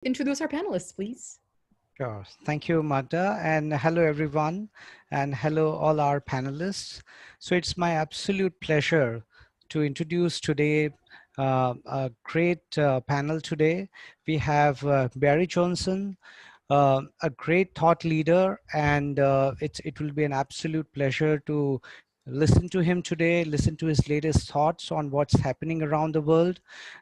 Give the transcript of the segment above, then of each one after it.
Introduce our panelists, please. Sure. Thank you, Magda, and hello, everyone, and hello, all our panelists. So it's my absolute pleasure to introduce today a great panel today. We have Barry Johnson, a great thought leader, and it will be an absolute pleasure to listen to him today, listen to his latest thoughts on what's happening around the world.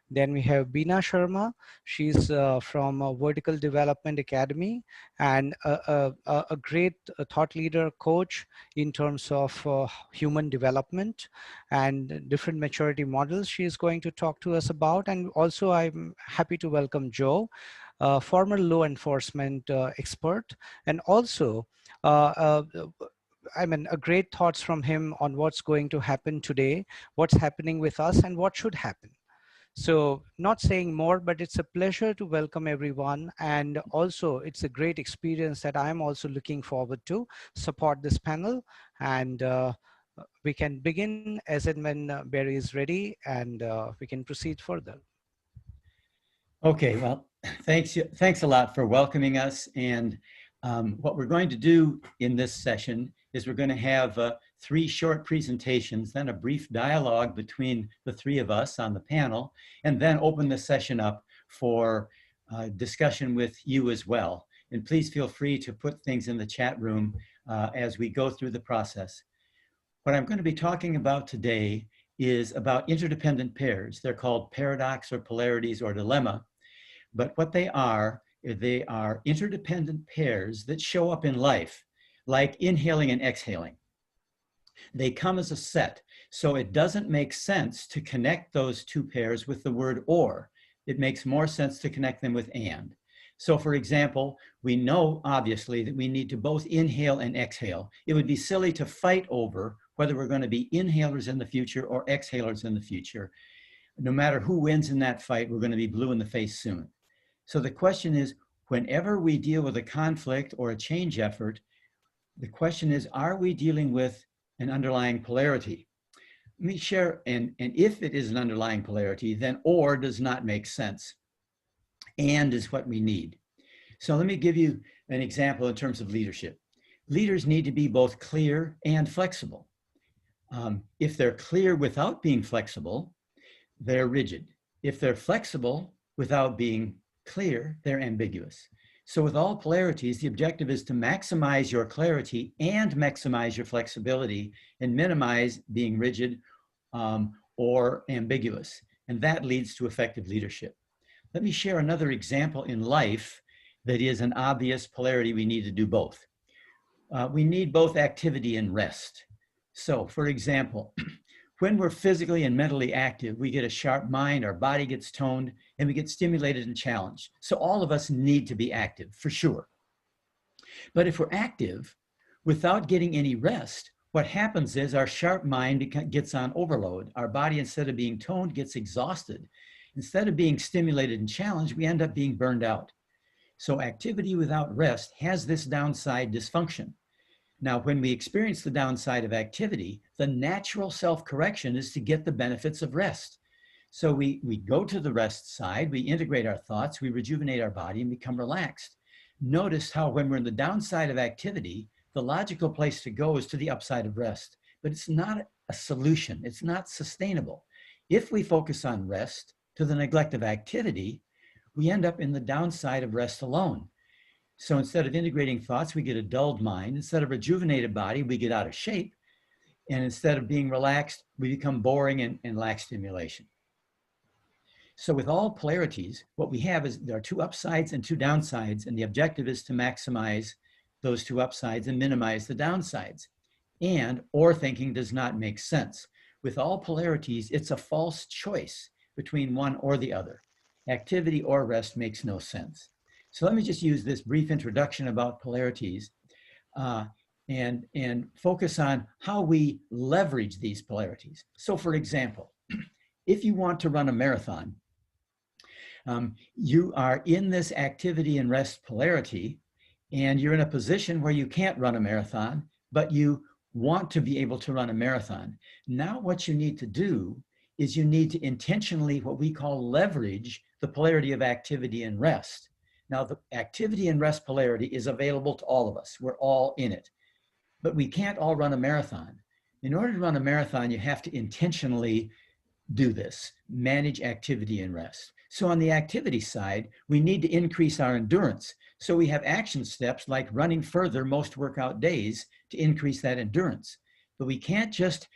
Then we have Beena Sharma. She's from Vertical Development Academy and a great thought leader coach in terms of human development and different maturity models she is going to talk to us about. And also I'm happy to welcome Joe, former law enforcement expert, and also uh, uh, a great thoughts from him on what's going to happen today, what's happening with us, and what should happen. So not saying more, but it's a pleasure to welcome everyone. And also it's a great experience that I'm also looking forward to support this panel. And we can begin as and when Barry is ready, and we can proceed further. Okay, well, thanks a lot for welcoming us. And what we're going to do in this session is we're going to have 3 short presentations, then a brief dialogue between the 3 of us on the panel, and then open the session up for discussion with you as well. And please feel free to put things in the chat room as we go through the process. What I'm going to be talking about today is about interdependent pairs. They're called paradox or polarities or dilemma. But what they are interdependent pairs that show up in life, like inhaling and exhaling. They come as a set, so it doesn't make sense to connect those 2 pairs with the word or. It makes more sense to connect them with and. So for example, we know obviously that we need to both inhale and exhale. It would be silly to fight over whether we're going to be inhalers in the future or exhalers in the future. No matter who wins in that fight, we're going to be blue in the face soon. So the question is, whenever we deal with a conflict or a change effort, the question is, are we dealing with an underlying polarity? Let me share, and if it is an underlying polarity, then or does not make sense. And is what we need. So let me give you an example in terms of leadership. Leaders need to be both clear and flexible. If they're clear without being flexible, they're rigid. If they're flexible without being clear, they're ambiguous. So with all polarities, the objective is to maximize your clarity and maximize your flexibility and minimize being rigid or ambiguous. And that leads to effective leadership. Let me share another example in life that is an obvious polarity. We need to do both. We need both activity and rest. So for example, when we're physically and mentally active, we get a sharp mind, our body gets toned, and we get stimulated and challenged. So all of us need to be active, for sure. But if we're active without getting any rest, what happens is our sharp mind gets on overload. Our body, instead of being toned, gets exhausted. Instead of being stimulated and challenged, we end up being burned out. So activity without rest has this downside dysfunction. Now, when we experience the downside of activity, the natural self-correction is to get the benefits of rest. So we go to the rest side, we integrate our thoughts, we rejuvenate our body and become relaxed. Notice how when we're in the downside of activity, the logical place to go is to the upside of rest. But it's not a solution, it's not sustainable. If we focus on rest to the neglect of activity, we end up in the downside of rest alone. So instead of integrating thoughts, we get a dulled mind. Instead of rejuvenated body, we get out of shape. And instead of being relaxed, we become boring and lack stimulation. So with all polarities, what we have is there are 2 upsides and 2 downsides, and the objective is to maximize those 2 upsides and minimize the downsides. And or thinking does not make sense. With all polarities, it's a false choice between one or the other. Activity or rest makes no sense. So let me just use this brief introduction about polarities and focus on how we leverage these polarities. So for example, if you want to run a marathon, you are in this activity and rest polarity, and you're in a position where you can't run a marathon, but you want to be able to run a marathon. Now what you need to do is you need to intentionally, what we call leverage, the polarity of activity and rest. Now, the activity and rest polarity is available to all of us. We're all in it. But we can't all run a marathon. In order to run a marathon, you have to intentionally do this, manage activity and rest. So on the activity side, we need to increase our endurance. So we have action steps like running further most workout days to increase that endurance. But we can't just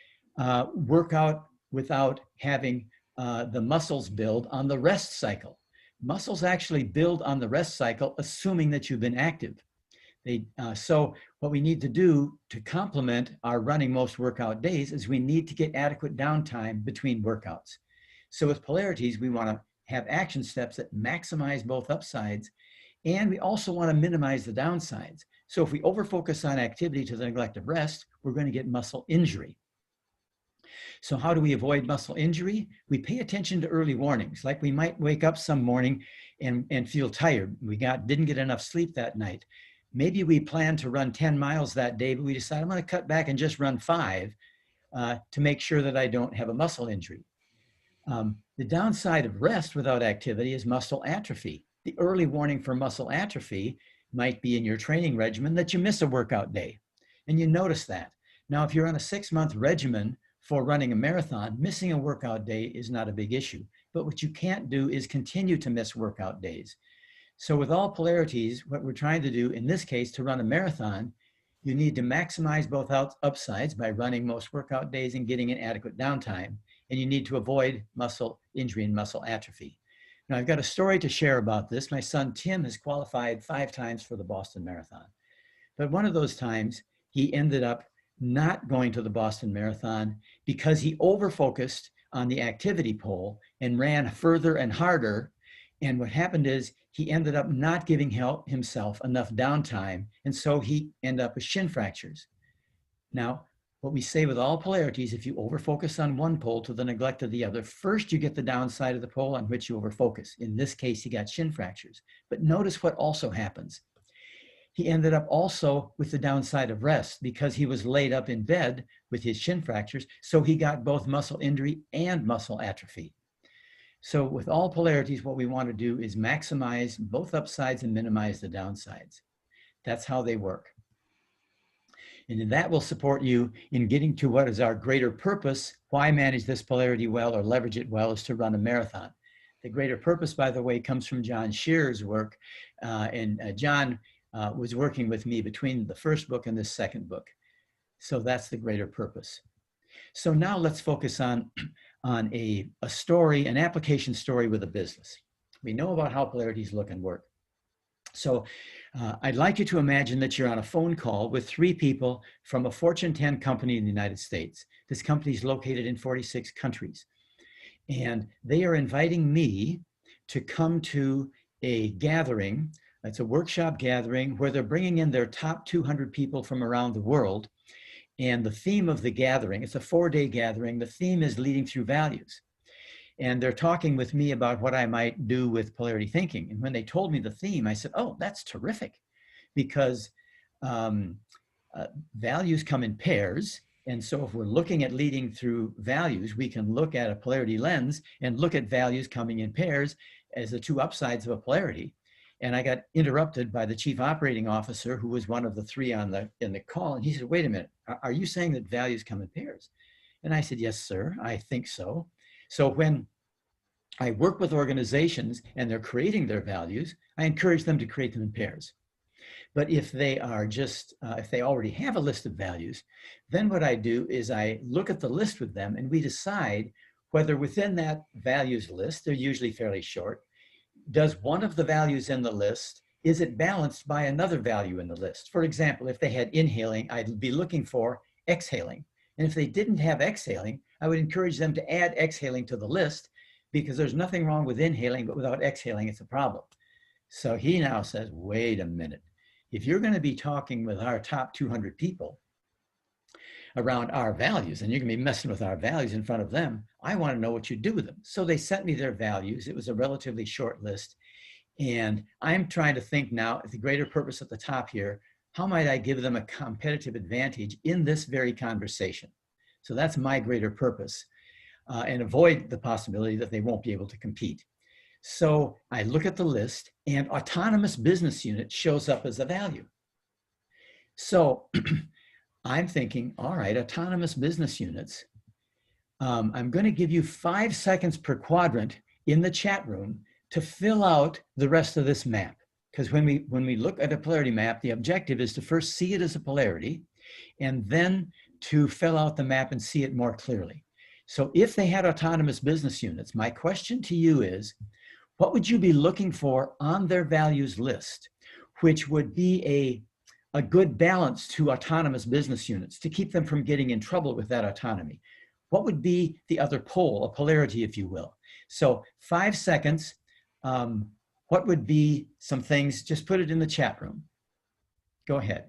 work out without having the muscles build on the rest cycle. Muscles actually build on the rest cycle, assuming that you've been active. So what we need to do to complement our running most workout days is we need to get adequate downtime between workouts. So with polarities, we want to have action steps that maximize both upsides, and we also want to minimize the downsides. So if we overfocus on activity to the neglect of rest, we're going to get muscle injury. So how do we avoid muscle injury? We pay attention to early warnings, like we might wake up some morning and feel tired. We didn't get enough sleep that night. Maybe we plan to run 10 miles that day, but we decide I'm going to cut back and just run 5 to make sure that I don't have a muscle injury. The downside of rest without activity is muscle atrophy. The early warning for muscle atrophy might be in your training regimen that you miss a workout day, and you notice that. Now, if you're on a 6-month regimen for running a marathon, missing a workout day is not a big issue. But what you can't do is continue to miss workout days. So with all polarities, what we're trying to do in this case to run a marathon, you need to maximize both upsides by running most workout days and getting an adequate downtime. And you need to avoid muscle injury and muscle atrophy. Now, I've got a story to share about this. My son, Tim, has qualified 5 times for the Boston Marathon. But one of those times, he ended up not going to the Boston Marathon because he overfocused on the activity pole and ran further and harder. And what happened is he ended up not giving himself enough downtime. And so he ended up with shin fractures. Now, what we say with all polarities, if you overfocus on one pole to the neglect of the other, first you get the downside of the pole on which you overfocus. In this case, he got shin fractures. But notice what also happens. He ended up also with the downside of rest because he was laid up in bed with his shin fractures. So he got both muscle injury and muscle atrophy. So with all polarities, what we want to do is maximize both upsides and minimize the downsides. That's how they work. And that will support you in getting to what is our greater purpose. Why manage this polarity well or leverage it well is to run a marathon. The greater purpose, by the way, comes from John Shearer's work. John was working with me between the first book and the second book. So that's the greater purpose. So now let's focus on a story, an application story with a business. We know about how polarities look and work. So I'd like you to imagine that you're on a phone call with 3 people from a Fortune 10 company in the United States. This company is located in 46 countries. And they are inviting me to come to a gathering. It's a workshop gathering where they're bringing in their top 200 people from around the world. And the theme of the gathering, it's a 4-day gathering. The theme is leading through values. And they're talking with me about what I might do with polarity thinking. And when they told me the theme, I said, oh, that's terrific, because values come in pairs. And so if we're looking at leading through values, we can look at a polarity lens and look at values coming in pairs as the 2 upsides of a polarity. And I got interrupted by the chief operating officer, who was one of the 3 in the call. And he said, wait a minute, are you saying that values come in pairs? And I said, yes, sir, I think so. So when I work with organizations and they're creating their values, I encourage them to create them in pairs. But if they are if they already have a list of values, then what I do is I look at the list with them and we decide whether within that values list, they're usually fairly short, does one of the values in the list, is it balanced by another value in the list? For example, if they had inhaling, I'd be looking for exhaling. And if they didn't have exhaling, I would encourage them to add exhaling to the list, because there's nothing wrong with inhaling, but without exhaling, it's a problem. So he now says, wait a minute. If you're going to be talking with our top 200 people around our values, and you're going to be messing with our values in front of them, I want to know what you do with them. So they sent me their values. It was a relatively short list. And I'm trying to think now, the greater purpose at the top here, how might I give them a competitive advantage in this very conversation? So that's my greater purpose, and avoid the possibility that they won't be able to compete. So I look at the list and autonomous business unit shows up as a value. So I'm thinking, all right, autonomous business units. I'm going to give you 5 seconds per quadrant in the chat room to fill out the rest of this map. Because when we look at a polarity map, the objective is to first see it as a polarity and then to fill out the map and see it more clearly. So if they had autonomous business units, my question to you is, what would you be looking for on their values list, which would be a good balance to autonomous business units to keep them from getting in trouble with that autonomy? What would be the other pole, a polarity, if you will? So 5 seconds, what would be some things? Just put it in the chat room. Go ahead.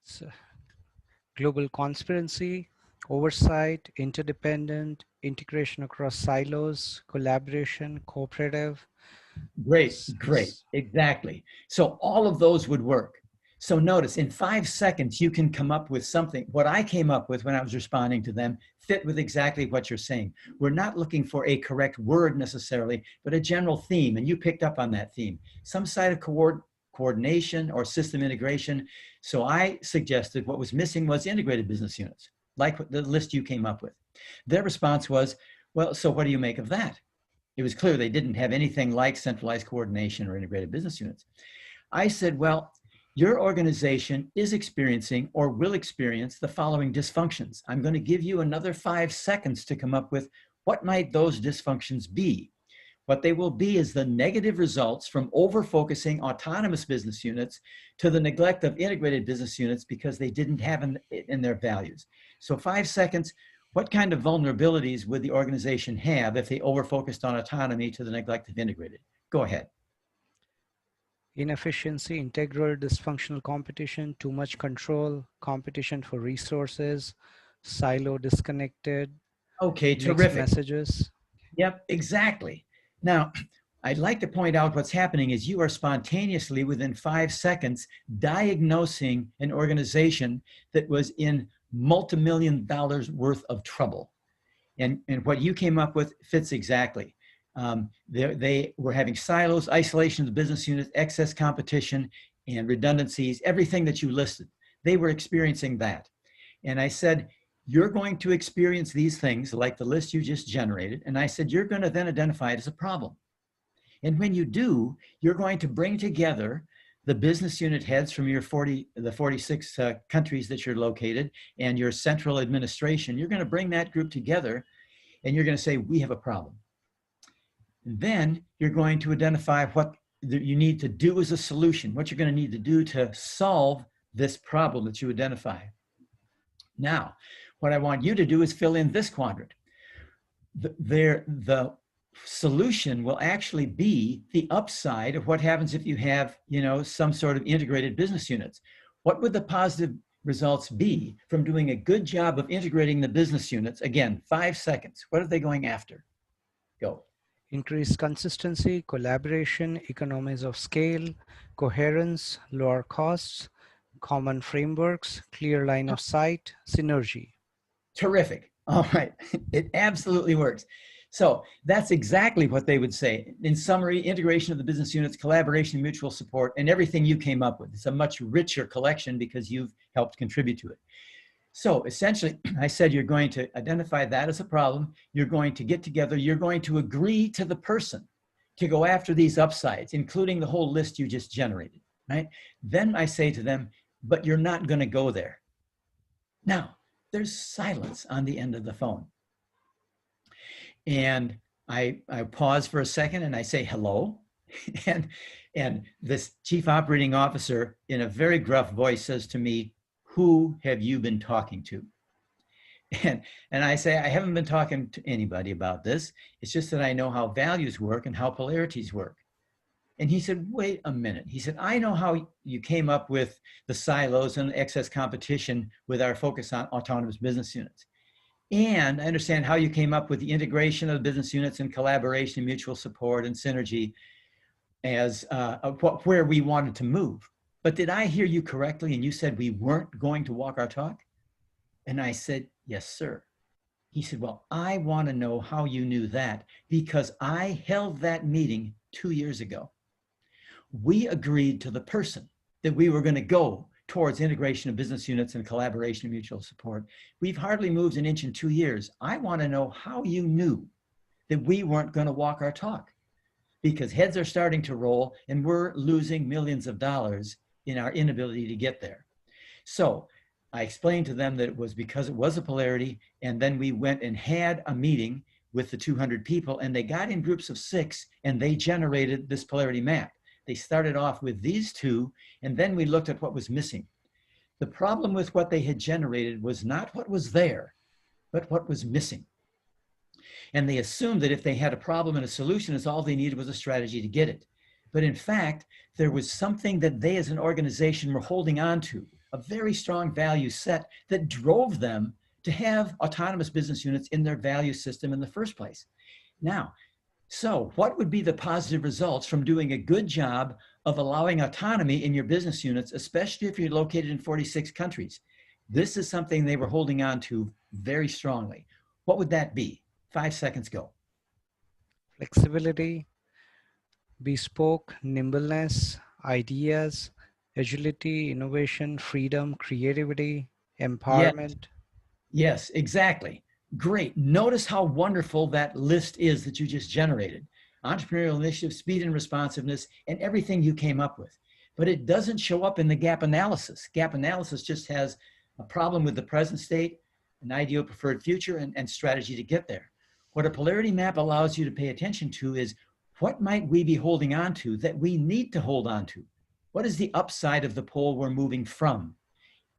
So, global conspiracy, oversight, interdependent, integration across silos, collaboration, cooperative. Great, exactly. So all of those would work. So notice in 5 seconds, you can come up with something. What I came up with when I was responding to them fit with exactly what you're saying. We're not looking for a correct word necessarily, but a general theme. And you picked up on that theme, some side of coordination or system integration. So I suggested what was missing was integrated business units, like the list you came up with. Their response was, well, so what do you make of that? It was clear they didn't have anything like centralized coordination or integrated business units. I said, well, your organization is experiencing or will experience the following dysfunctions. I'm going to give you another 5 seconds to come up with what might those dysfunctions be. What they will be is the negative results from over-focusing autonomous business units to the neglect of integrated business units because they didn't have it in their values. So 5 seconds, what kind of vulnerabilities would the organization have if they over-focused on autonomy to the neglect of integrated? Go ahead. Inefficiency, integral dysfunctional competition, too much control, competition for resources, silo disconnected, Okay, mixed terrific. messages. Yep, exactly. Now, I'd like to point out what's happening is you are spontaneously, within 5 seconds, diagnosing an organization that was in multi-million dollars worth of trouble. And what you came up with fits exactly. They were having silos, isolation of business units, excess competition, and redundancies, everything that you listed. They were experiencing that. And I said, you're going to experience these things like the list you just generated. And I said, you're going to then identify it as a problem. And when you do, you're going to bring together the business unit heads from your 46 countries that you're located and your central administration. You're going to bring that group together and you're going to say, we have a problem. And then you're going to identify what you need to do as a solution, what you're going to need to do to solve this problem that you identify. Now, what I want you to do is fill in this quadrant. The solution will actually be the upside of what happens if you have, some sort of integrated business units. What would the positive results be from doing a good job of integrating the business units? Again, 5 seconds. What are they going after? Go. Increased consistency, collaboration, economies of scale, coherence, lower costs, common frameworks, clear line of sight, synergy. Terrific. All right. It absolutely works. So that's exactly what they would say. In summary, integration of the business units, collaboration, mutual support, and everything you came up with. It's a much richer collection because you've helped contribute to it. So essentially, I said you're going to identify that as a problem. You're going to get together. You're going to agree to the person to go after these upsides, including the whole list you just generated, right? Then I say to them, but you're not going to go there. Now, there's silence on the end of the phone. And I pause for a second and I say, hello. And this chief operating officer in a very gruff voice says to me, who have you been talking to? And I say, I haven't been talking to anybody about this. It's just that I know how values work and how polarities work. And he said, wait a minute. He said, I know how you came up with the silos and excess competition with our focus on autonomous business units. And I understand how you came up with the integration of the business units and collaboration, mutual support, and synergy as where we wanted to move. But did I hear you correctly? And you said we weren't going to walk our talk? And I said, yes, sir. He said, well, I want to know how you knew that because I held that meeting 2 years ago. We agreed to the person that we were going to go towards integration of business units and collaboration and mutual support. We've hardly moved an inch in 2 years. I want to know how you knew that we weren't going to walk our talk, because heads are starting to roll and we're losing millions of dollars in our inability to get there. So I explained to them that it was because it was a polarity, and then we went and had a meeting with the 200 people, and they got in groups of 6, and they generated this polarity map. They started off with these two, and then we looked at what was missing. The problem with what they had generated was not what was there, but what was missing. And they assumed that if they had a problem and a solution, is all they needed was a strategy to get it. But in fact, there was something that they as an organization were holding on to, a very strong value set that drove them to have autonomous business units in their value system in the first place. Now, so what would be the positive results from doing a good job of allowing autonomy in your business units, especially if you're located in 46 countries? This is something they were holding on to very strongly. What would that be? 5 seconds, go. Flexibility, bespoke, nimbleness, ideas, agility, innovation, freedom, creativity, Yes, empowerment. yes, exactly. Great. Notice how wonderful that list is that you just generated. Entrepreneurial initiative, speed and responsiveness, and everything you came up with. But it doesn't show up in the gap analysis. Gap analysis just has a problem with the present state, an ideal preferred future, and strategy to get there. What a polarity map allows you to pay attention to is, what might we be holding on to that we need to hold on to? What is the upside of the pole we're moving from?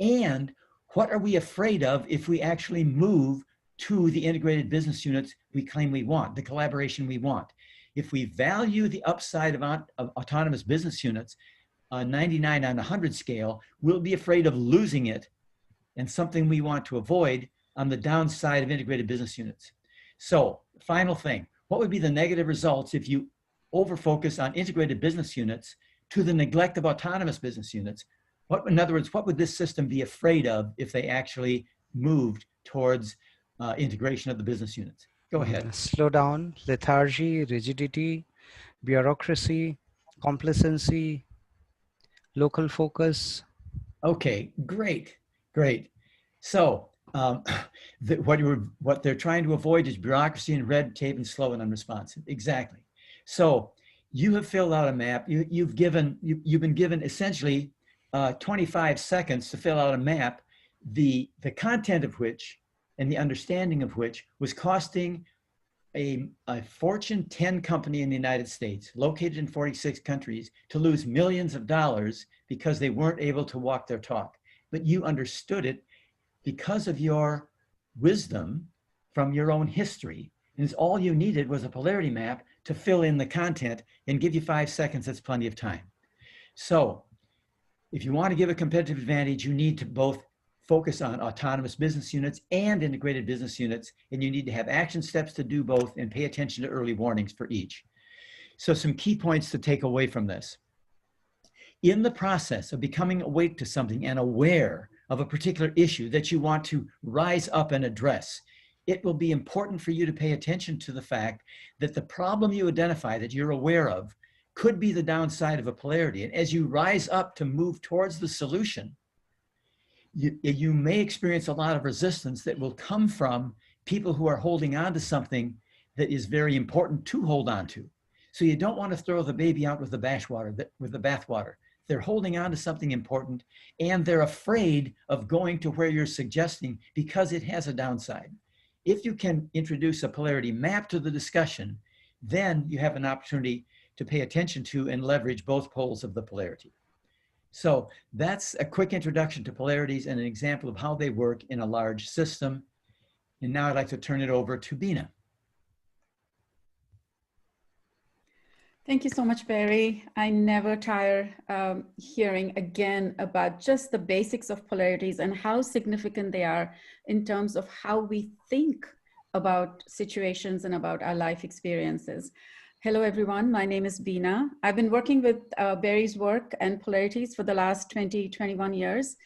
And what are we afraid of if we actually move to the integrated business units we claim we want, the collaboration we want? If we value the upside of autonomous business units, 99 on a 100 scale, we'll be afraid of losing it, and something we want to avoid on the downside of integrated business units. So, final thing, what would be the negative results if you overfocus on integrated business units to the neglect of autonomous business units? In other words, what would this system be afraid of if they actually moved towards integration of the business units? Go ahead. Slow down, lethargy, rigidity, bureaucracy, complacency, local focus. Okay, great, great. So what they're trying to avoid is bureaucracy and red tape and slow and unresponsive. Exactly. So you have filled out a map. You've been given essentially 25 seconds to fill out a map, the content of which and the understanding of which was costing a Fortune 10 company in the United States, located in 46 countries, to lose millions of dollars because they weren't able to walk their talk. But you understood it because of your wisdom from your own history. And all you needed was a polarity map to fill in the content and give you 5 seconds. That's plenty of time. So if you want to give a competitive advantage, you need to both focus on autonomous business units and integrated business units, and you need to have action steps to do both and pay attention to early warnings for each. So some key points to take away from this. In the process of becoming awake to something and aware of a particular issue that you want to rise up and address, it will be important for you to pay attention to the fact that the problem you identify that you're aware of could be the downside of a polarity. And as you rise up to move towards the solution, you may experience a lot of resistance that will come from people who are holding on to something that is very important to hold on to. So you don't want to throw the baby out with the bathwater. They're holding on to something important, and they're afraid of going to where you're suggesting because it has a downside. If you can introduce a polarity map to the discussion, then you have an opportunity to pay attention to and leverage both poles of the polarity. So that's a quick introduction to polarities and an example of how they work in a large system. And now I'd like to turn it over to Bina. Thank you so much, Barry. I never tire hearing again about just the basics of polarities and how significant they are in terms of how we think about situations and about our life experiences. Hello, everyone. My name is Bina. I've been working with Barry's work and polarities for the last 21 years.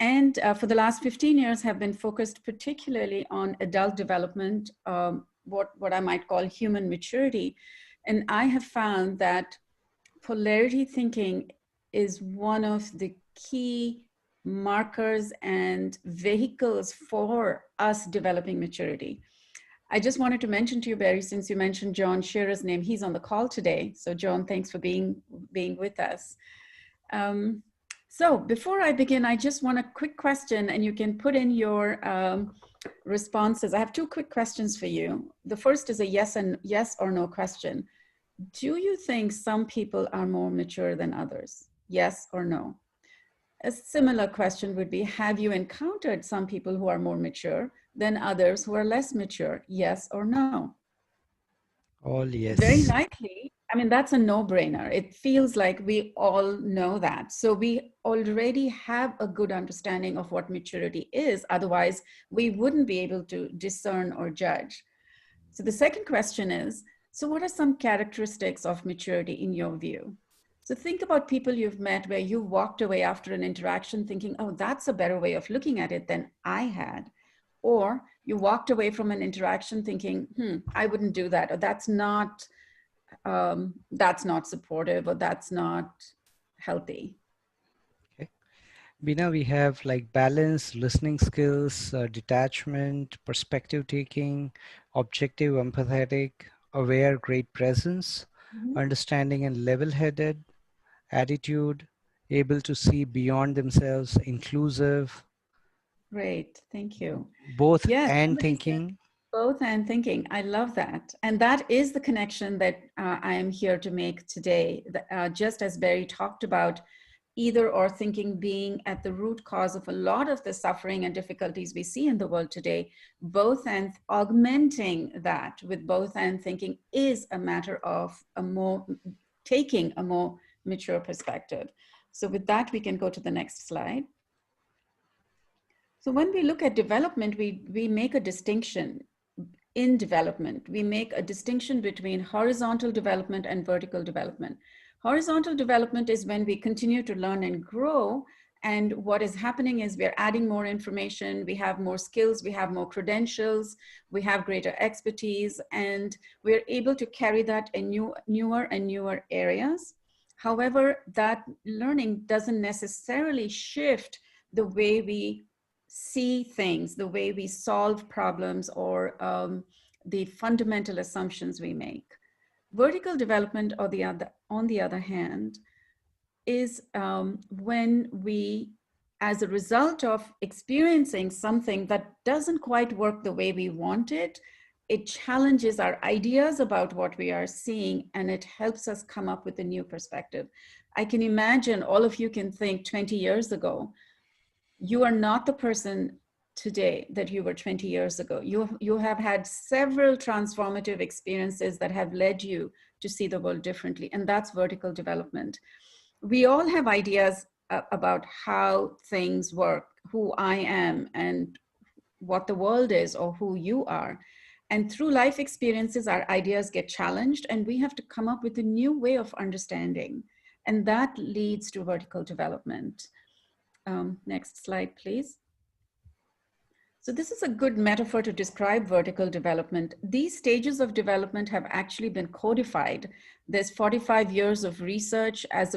and for the last 15 years have been focused particularly on adult development, what I might call human maturity. And I have found that polarity thinking is one of the key markers and vehicles for us developing maturity. I just wanted to mention to you, Barry, since you mentioned John Shearer's name, he's on the call today. So John, thanks for being with us. So before I begin, I just want a quick question, and you can put in your responses. I have two quick questions for you. The first is a yes or no question. Do you think some people are more mature than others? Yes or no? A similar question would be, have you encountered some people who are more mature than others who are less mature? Yes or no? All yes. Very likely. I mean, that's a no-brainer. It feels like we all know that. So we already have a good understanding of what maturity is. Otherwise, we wouldn't be able to discern or judge. So the second question is, so what are some characteristics of maturity in your view? So think about people you've met where you walked away after an interaction thinking, oh, that's a better way of looking at it than I had. Or you walked away from an interaction thinking, I wouldn't do that, or that's not supportive, or that's not healthy. Okay. Bina, we have like balance, listening skills, detachment, perspective taking, objective, empathetic, aware, great presence, understanding and level-headed, attitude, able to see beyond themselves, inclusive. Great, thank you. Both Yes, and thinking. Both and thinking. I love that. And that is the connection that I am here to make today. Just as Barry talked about, either or thinking being at the root cause of a lot of the suffering and difficulties we see in the world today, both and augmenting that with both and thinking is a matter of taking a more mature perspective. So with that, we can go to the next slide. So when we look at development, we make a distinction. In development, we make a distinction between horizontal development and vertical development. Horizontal development is when we continue to learn and grow, and what is happening is we're adding more information, we have more skills, we have more credentials, we have greater expertise, and we're able to carry that in newer and newer areas. However, that learning doesn't necessarily shift the way we see things, the way we solve problems, or the fundamental assumptions we make. Vertical development, on the other hand, is when we, as a result of experiencing something that doesn't quite work the way we want it, it challenges our ideas about what we are seeing, and it helps us come up with a new perspective. I can imagine all of you can think 20 years ago, you are not the person today that you were 20 years ago. You have had several transformative experiences that have led you to see the world differently, and that's vertical development. We all have ideas about how things work, who I am, and what the world is, or who you are. And through life experiences, our ideas get challenged, and we have to come up with a new way of understanding. And that leads to vertical development. Next slide, please. So this is a good metaphor to describe vertical development. These stages of development have actually been codified. There's 45 years of research as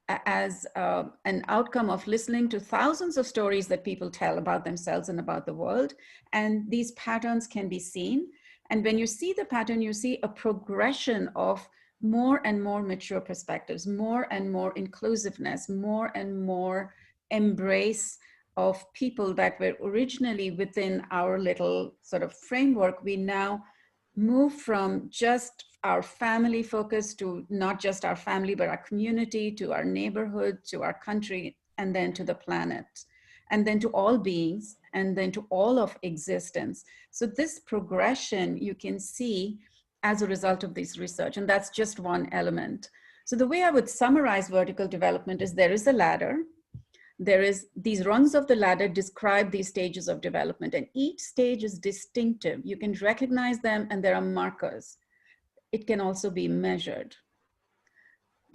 an outcome of listening to thousands of stories that people tell about themselves and about the world. And these patterns can be seen. And when you see the pattern, you see a progression of more and more mature perspectives, more and more inclusiveness, more and more embrace of people that were originally within our little sort of framework. We now move from just our family focus to not just our family, but our community, to our neighborhood, to our country, and then to the planet, and then to all beings, and then to all of existence. So this progression you can see as a result of this research, and that's just one element. So the way I would summarize vertical development is there is a ladder. There is these rungs of the ladder describe these stages of development, and each stage is distinctive. You can recognize them, and there are markers. It can also be measured.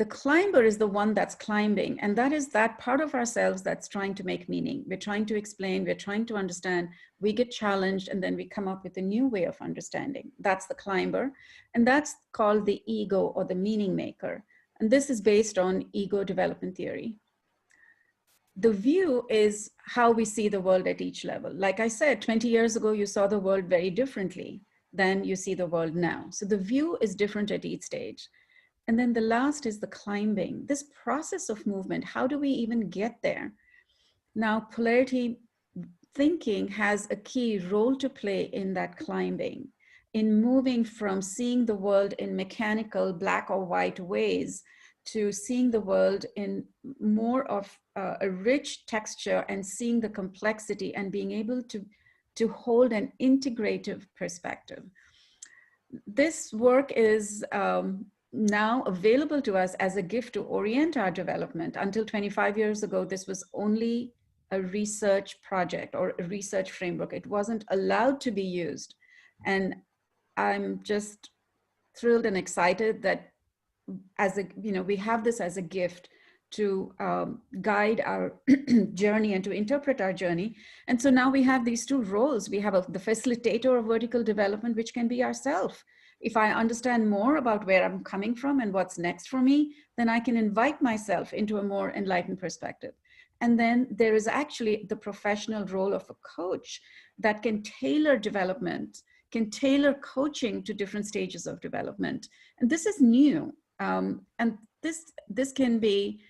The climber is the one that's climbing, and that is that part of ourselves that's trying to make meaning. We're trying to explain, we're trying to understand, we get challenged, and then we come up with a new way of understanding. That's the climber, and that's called the ego or the meaning maker. And this is based on ego development theory. The view is how we see the world at each level. Like I said, 20 years ago, you saw the world very differently than you see the world now. So the view is different at each stage. And then the last is the climbing, this process of movement. How do we even get there? Now, polarity thinking has a key role to play in that climbing, in moving from seeing the world in mechanical black or white ways to seeing the world in more of a rich texture and seeing the complexity and being able to hold an integrative perspective. This work is now available to us as a gift to orient our development. Until 25 years ago, this was only a research project or a research framework. It wasn't allowed to be used. And I'm just thrilled and excited that we have this as a gift to guide our journey and to interpret our journey. And so now we have these two roles. We have the facilitator of vertical development, which can be ourselves. If I understand more about where I'm coming from and what's next for me, then I can invite myself into a more enlightened perspective. And then there is actually the professional role of a coach that can tailor development, can tailor coaching to different stages of development. And this is new. And this can be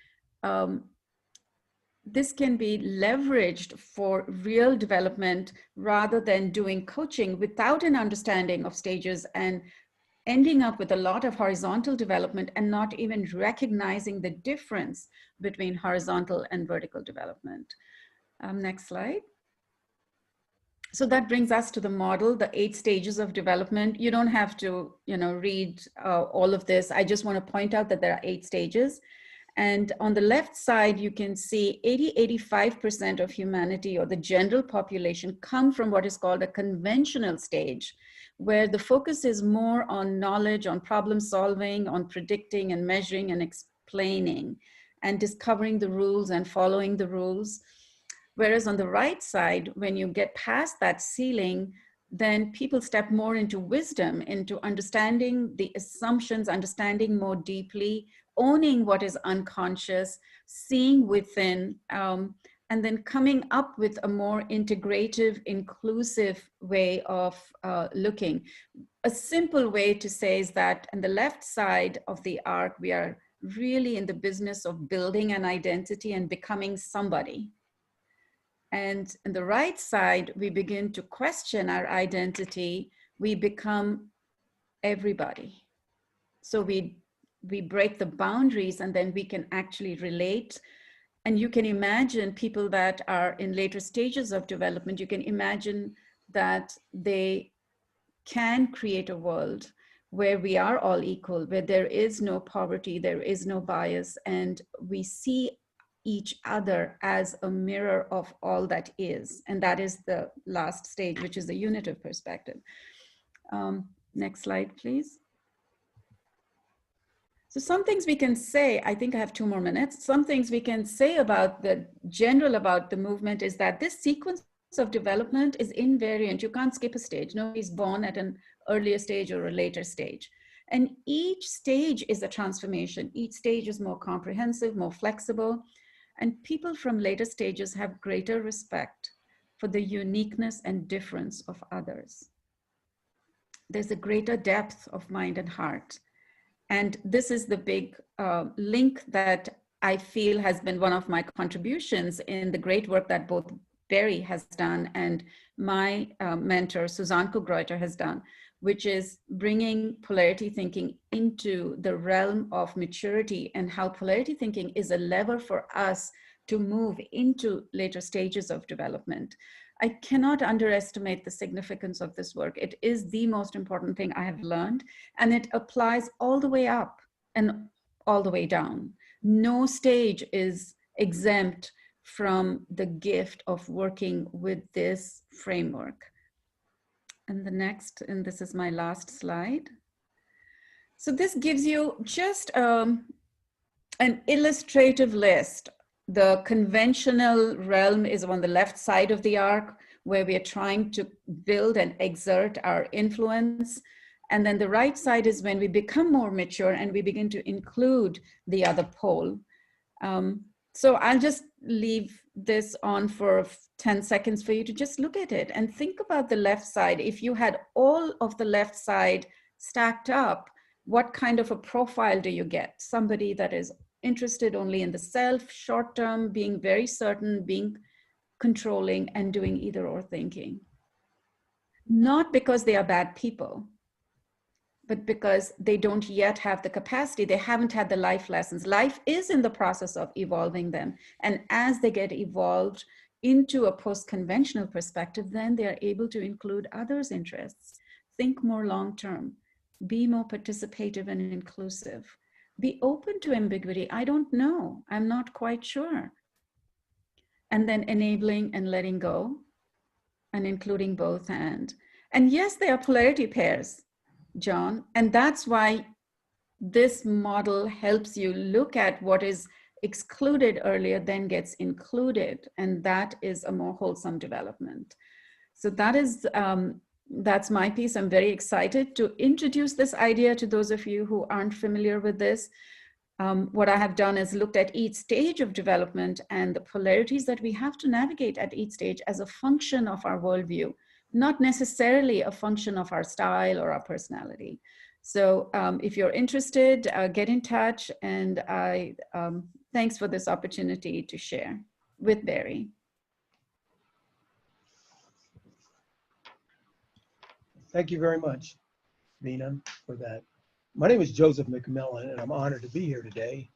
leveraged for real development rather than doing coaching without an understanding of stages and ending up with a lot of horizontal development and not even recognizing the difference between horizontal and vertical development. Next slide. So that brings us to the model, the 8 stages of development. You don't have to, read all of this. I just want to point out that there are 8 stages. And on the left side, you can see 85% of humanity or the general population come from what is called a conventional stage, where the focus is more on knowledge, on problem solving, on predicting and measuring and explaining and discovering the rules and following the rules. Whereas on the right side, when you get past that ceiling, then people step more into wisdom, into understanding the assumptions, understanding more deeply, owning what is unconscious, seeing within, and then coming up with a more integrative, inclusive way of looking. A simple way to say is that on the left side of the arc, we are really in the business of building an identity and becoming somebody. And on the right side, we begin to question our identity. We become everybody. So we break the boundaries and then we can actually relate. And you can imagine people that are in later stages of development, you can imagine that they can create a world where we are all equal, where there is no poverty, there is no bias, and we see each other as a mirror of all that is. And that is the last stage, which is the unitive perspective. Next slide, please. So some things we can say, I think I have 2 more minutes. Some things we can say about the general about the movement is that this sequence of development is invariant. You can't skip a stage. Nobody's born at an earlier stage or a later stage. And each stage is a transformation. Each stage is more comprehensive, more flexible. And people from later stages have greater respect for the uniqueness and difference of others. There's a greater depth of mind and heart. And this is the big link that I feel has been one of my contributions in the great work that both Barry has done and my mentor, Suzanne Kugreuter, has done, which is bringing polarity thinking into the realm of maturity and how polarity thinking is a lever for us to move into later stages of development. I cannot underestimate the significance of this work. It is the most important thing I have learned, and it applies all the way up and all the way down. No stage is exempt from the gift of working with this framework. And the next, and this is my last slide. So this gives you just an illustrative list. The conventional realm is on the left side of the arc, where we are trying to build and exert our influence. And then the right side is when we become more mature and we begin to include the other pole. So I'll just leave this on for 10 seconds for you to just look at it and think about the left side. If you had all of the left side stacked up, what kind of a profile do you get? Somebody that is interested only in the self, short term, being very certain, being controlling, and doing either or thinking. Not because they are bad people, but because they don't yet have the capacity. They haven't had the life lessons. Life is in the process of evolving them. And as they get evolved into a post-conventional perspective, then they are able to include others' interests, think more long-term, be more participative and inclusive, be open to ambiguity. I don't know, I'm not quite sure. And then enabling and letting go and including both and yes, they are polarity pairs, John. And that's why this model helps you look at what is excluded earlier, then gets included. And that is a more wholesome development. So that is, that's my piece. I'm very excited to introduce this idea to those of you who aren't familiar with this. What I have done is looked at each stage of development and the polarities that we have to navigate at each stage as a function of our worldview, not necessarily a function of our style or our personality. So if you're interested, get in touch. And thanks for this opportunity to share with Barry. Thank you very much, Veena, for that. My name is Joseph McMillan, and I'm honored to be here today.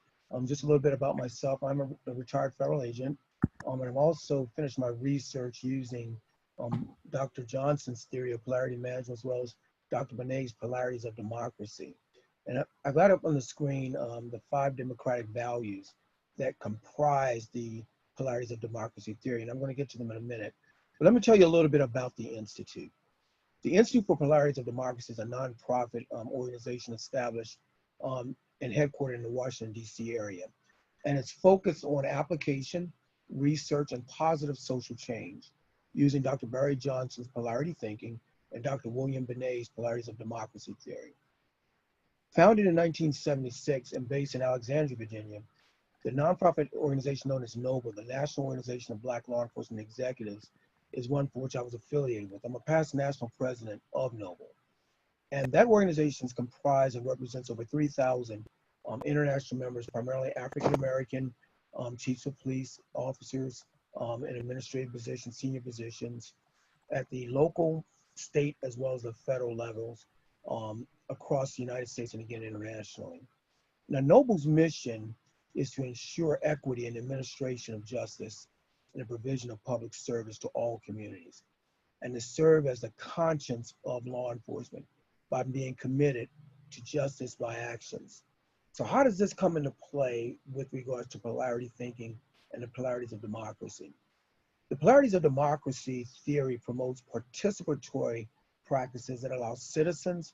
Just a little bit about myself. I'm a retired federal agent, and I've also finished my research using Dr. Johnson's theory of polarity management, as well as Dr. Benet's polarities of democracy. And I've got up on the screen the 5 democratic values that comprise the polarities of democracy theory, and I'm going to get to them in a minute. But let me tell you a little bit about the Institute. The Institute for Polarities of Democracy is a nonprofit organization established and headquartered in the Washington, D.C. area. And it's focused on application, research, and positive social change using Dr. Barry Johnson's polarity thinking and Dr. William Benet's polarities of democracy theory. Founded in 1976 and based in Alexandria, Virginia, the nonprofit organization known as NOBLE, the National Organization of Black Law Enforcement Executives, is one for which I was affiliated with. I'm a past national president of NOBLE. And that organization is comprised and represents over 3,000 international members, primarily African-American chiefs of police, officers, in administrative positions, senior positions, at the local, state, as well as the federal levels across the United States and again internationally. Now, NOBLE's mission is to ensure equity in administration of justice and the provision of public service to all communities, and to serve as the conscience of law enforcement by being committed to justice by actions. So how does this come into play with regards to polarity thinking and the polarities of democracy? The polarities of democracy theory promotes participatory practices that allow citizens,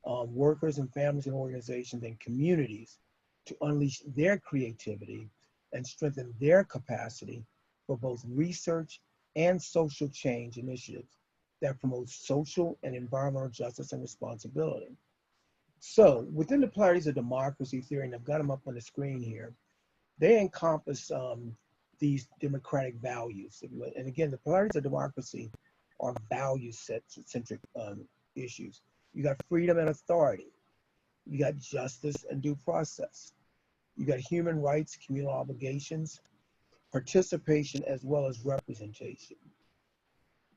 workers and families and organizations and communities to unleash their creativity and strengthen their capacity for both research and social change initiatives that promote social and environmental justice and responsibility. So within the polarities of democracy theory, and I've got them up on the screen here, they encompass these democratic values. And again, the polarities of democracy are value-centric issues. You got freedom and authority. You got justice and due process. You got human rights, communal obligations, participation, as well as representation.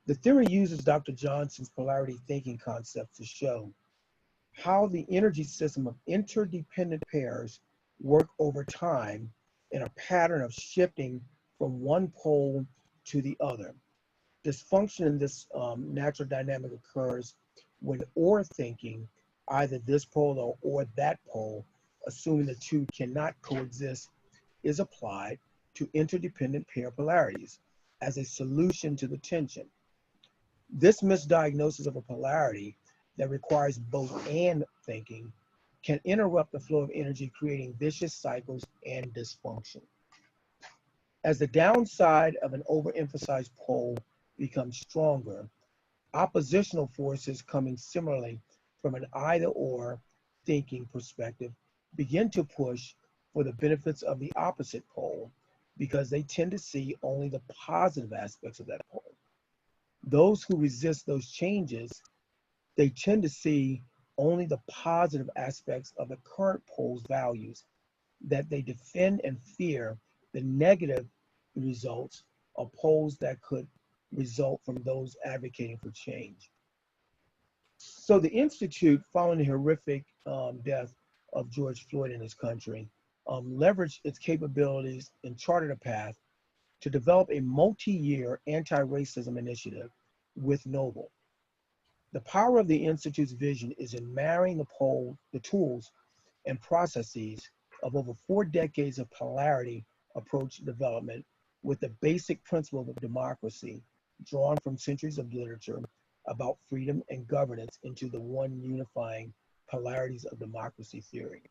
The theory uses Dr. Johnson's polarity thinking concept to show how the energy system of interdependent pairs work over time in a pattern of shifting from one pole to the other. Dysfunction in this natural dynamic occurs when or thinking, either this pole or that pole, assuming the two cannot coexist, is applied to interdependent pair polarities as a solution to the tension. This misdiagnosis of a polarity that requires both and thinking can interrupt the flow of energy, creating vicious cycles and dysfunction. As the downside of an overemphasized pole becomes stronger, oppositional forces coming similarly from an either-or thinking perspective begin to push for the benefits of the opposite pole because they tend to see only the positive aspects of that pole. Those who resist those changes, they tend to see only the positive aspects of the current pole's values, that they defend and fear the negative results of poles that could result from those advocating for change. So the Institute, following the horrific death of George Floyd in this country, leveraged its capabilities and charted a path to develop a multi-year anti-racism initiative with Noble. The power of the Institute's vision is in marrying the tools and processes of over 4 decades of polarity approach development with the basic principle of democracy drawn from centuries of literature about freedom and governance into the one unifying polarities of democracy theory.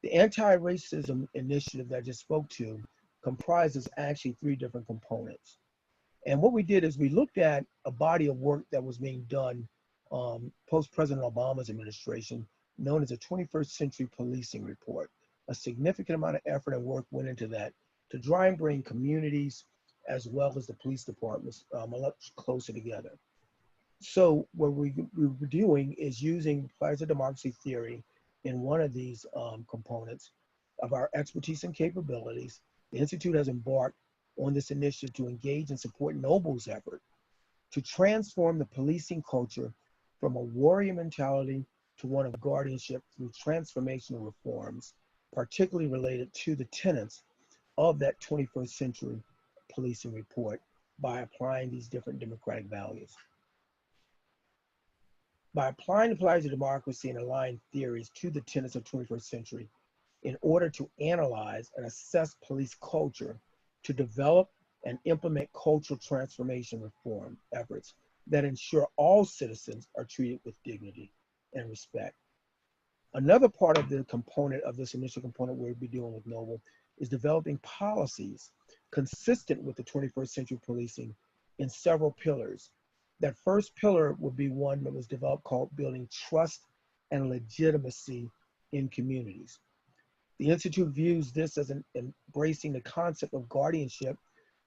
The anti-racism initiative that I just spoke to comprises actually 3 different components. And what we did is we looked at a body of work that was being done post-President Obama's administration, known as the 21st Century Policing Report. A significant amount of effort and work went into that to try and bring communities as well as the police departments a lot closer together. So what we were doing is using polarities of democracy theory in one of these components of our expertise and capabilities. The Institute has embarked on this initiative to engage and support Noble's effort to transform the policing culture from a warrior mentality to one of guardianship through transformational reforms, particularly related to the tenets of that 21st century policing report by applying these different democratic values. By applying the polarities of democracy and aligned theories to the tenets of 21st century in order to analyze and assess police culture, to develop and implement cultural transformation reform efforts that ensure all citizens are treated with dignity and respect. Another part of the component of this initial component we'll be doing with Noble is developing policies consistent with the 21st century policing in several pillars. That first pillar would be one that was developed called building trust and legitimacy in communities. The Institute views this as embracing the concept of guardianship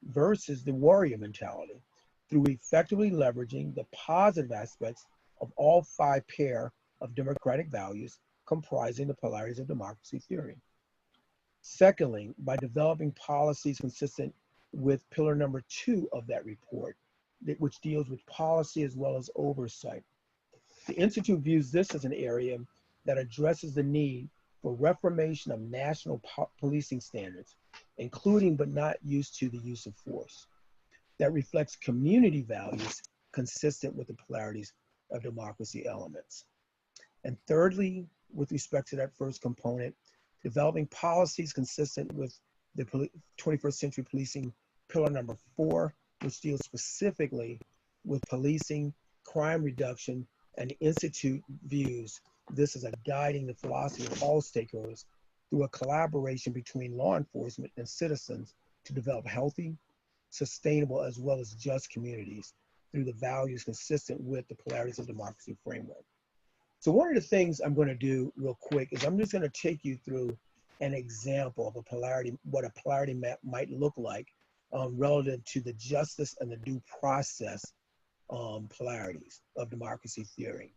versus the warrior mentality through effectively leveraging the positive aspects of all 5 pair of democratic values comprising the polarities of democracy theory. Secondly, by developing policies consistent with pillar number 2 of that report, which deals with policy as well as oversight. The Institute views this as an area that addresses the need for reformation of national policing standards, including but not used to the use of force, that reflects community values consistent with the polarities of democracy elements. And thirdly, with respect to that first component, developing policies consistent with the 21st century policing pillar number 4, which deals specifically with policing, crime reduction, and the Institute views this as a guiding the philosophy of all stakeholders through a collaboration between law enforcement and citizens to develop healthy, sustainable, as well as just communities through the values consistent with the polarities of democracy framework. So one of the things I'm going to do real quick is I'm just going to take you through an example of a polarity, what a polarity map might look like relative to the justice and the due process polarities of democracy theory.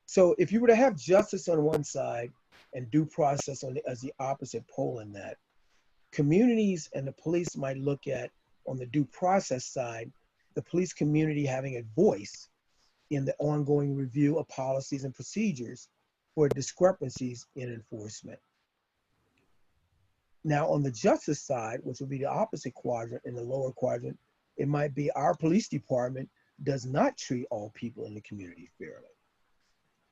So if you were to have justice on one side and due process as the opposite pole in that, communities and the police might look at, on the due process side, the police community having a voice in the ongoing review of policies and procedures for discrepancies in enforcement. Now on the justice side, which would be the opposite quadrant, in the lower quadrant, it might be our police department does not treat all people in the community fairly.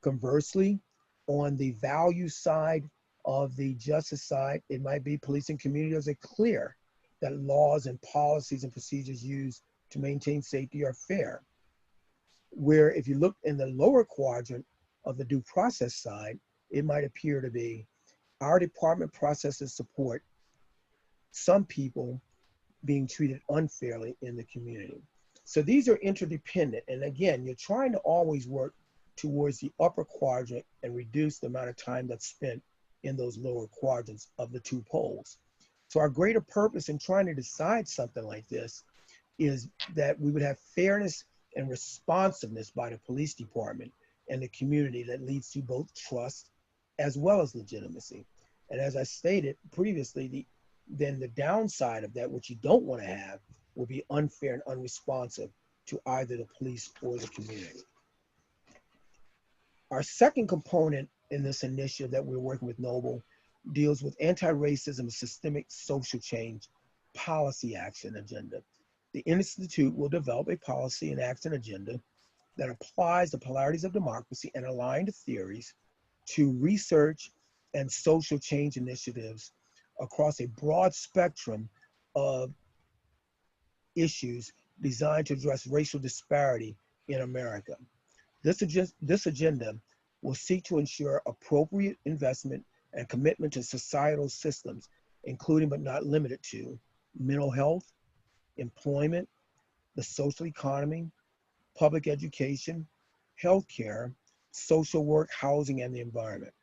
Conversely, on the value side of the justice side, it might be police and communities are clear that laws and policies and procedures used to maintain safety are fair. Where if you look in the lower quadrant of the due process side, it might appear to be our department processes support some people being treated unfairly in the community. So these are interdependent. And again, you're trying to always work towards the upper quadrant and reduce the amount of time that's spent in those lower quadrants of the two poles. So our greater purpose in trying to decide something like this is that we would have fairness and responsiveness by the police department and the community that leads to both trust as well as legitimacy. And as I stated previously, then the downside of that, which you don't want to have, will be unfair and unresponsive to either the police or the community. Our second component in this initiative that we're working with Noble deals with anti-racism and systemic social change policy action agenda. The Institute will develop a policy and action agenda that applies the polarities of democracy and aligned theories to research and social change initiatives across a broad spectrum of issues designed to address racial disparity in America. This agenda will seek to ensure appropriate investment and commitment to societal systems, including but not limited to mental health, employment, the social economy, public education, healthcare, social work, housing, and the environment.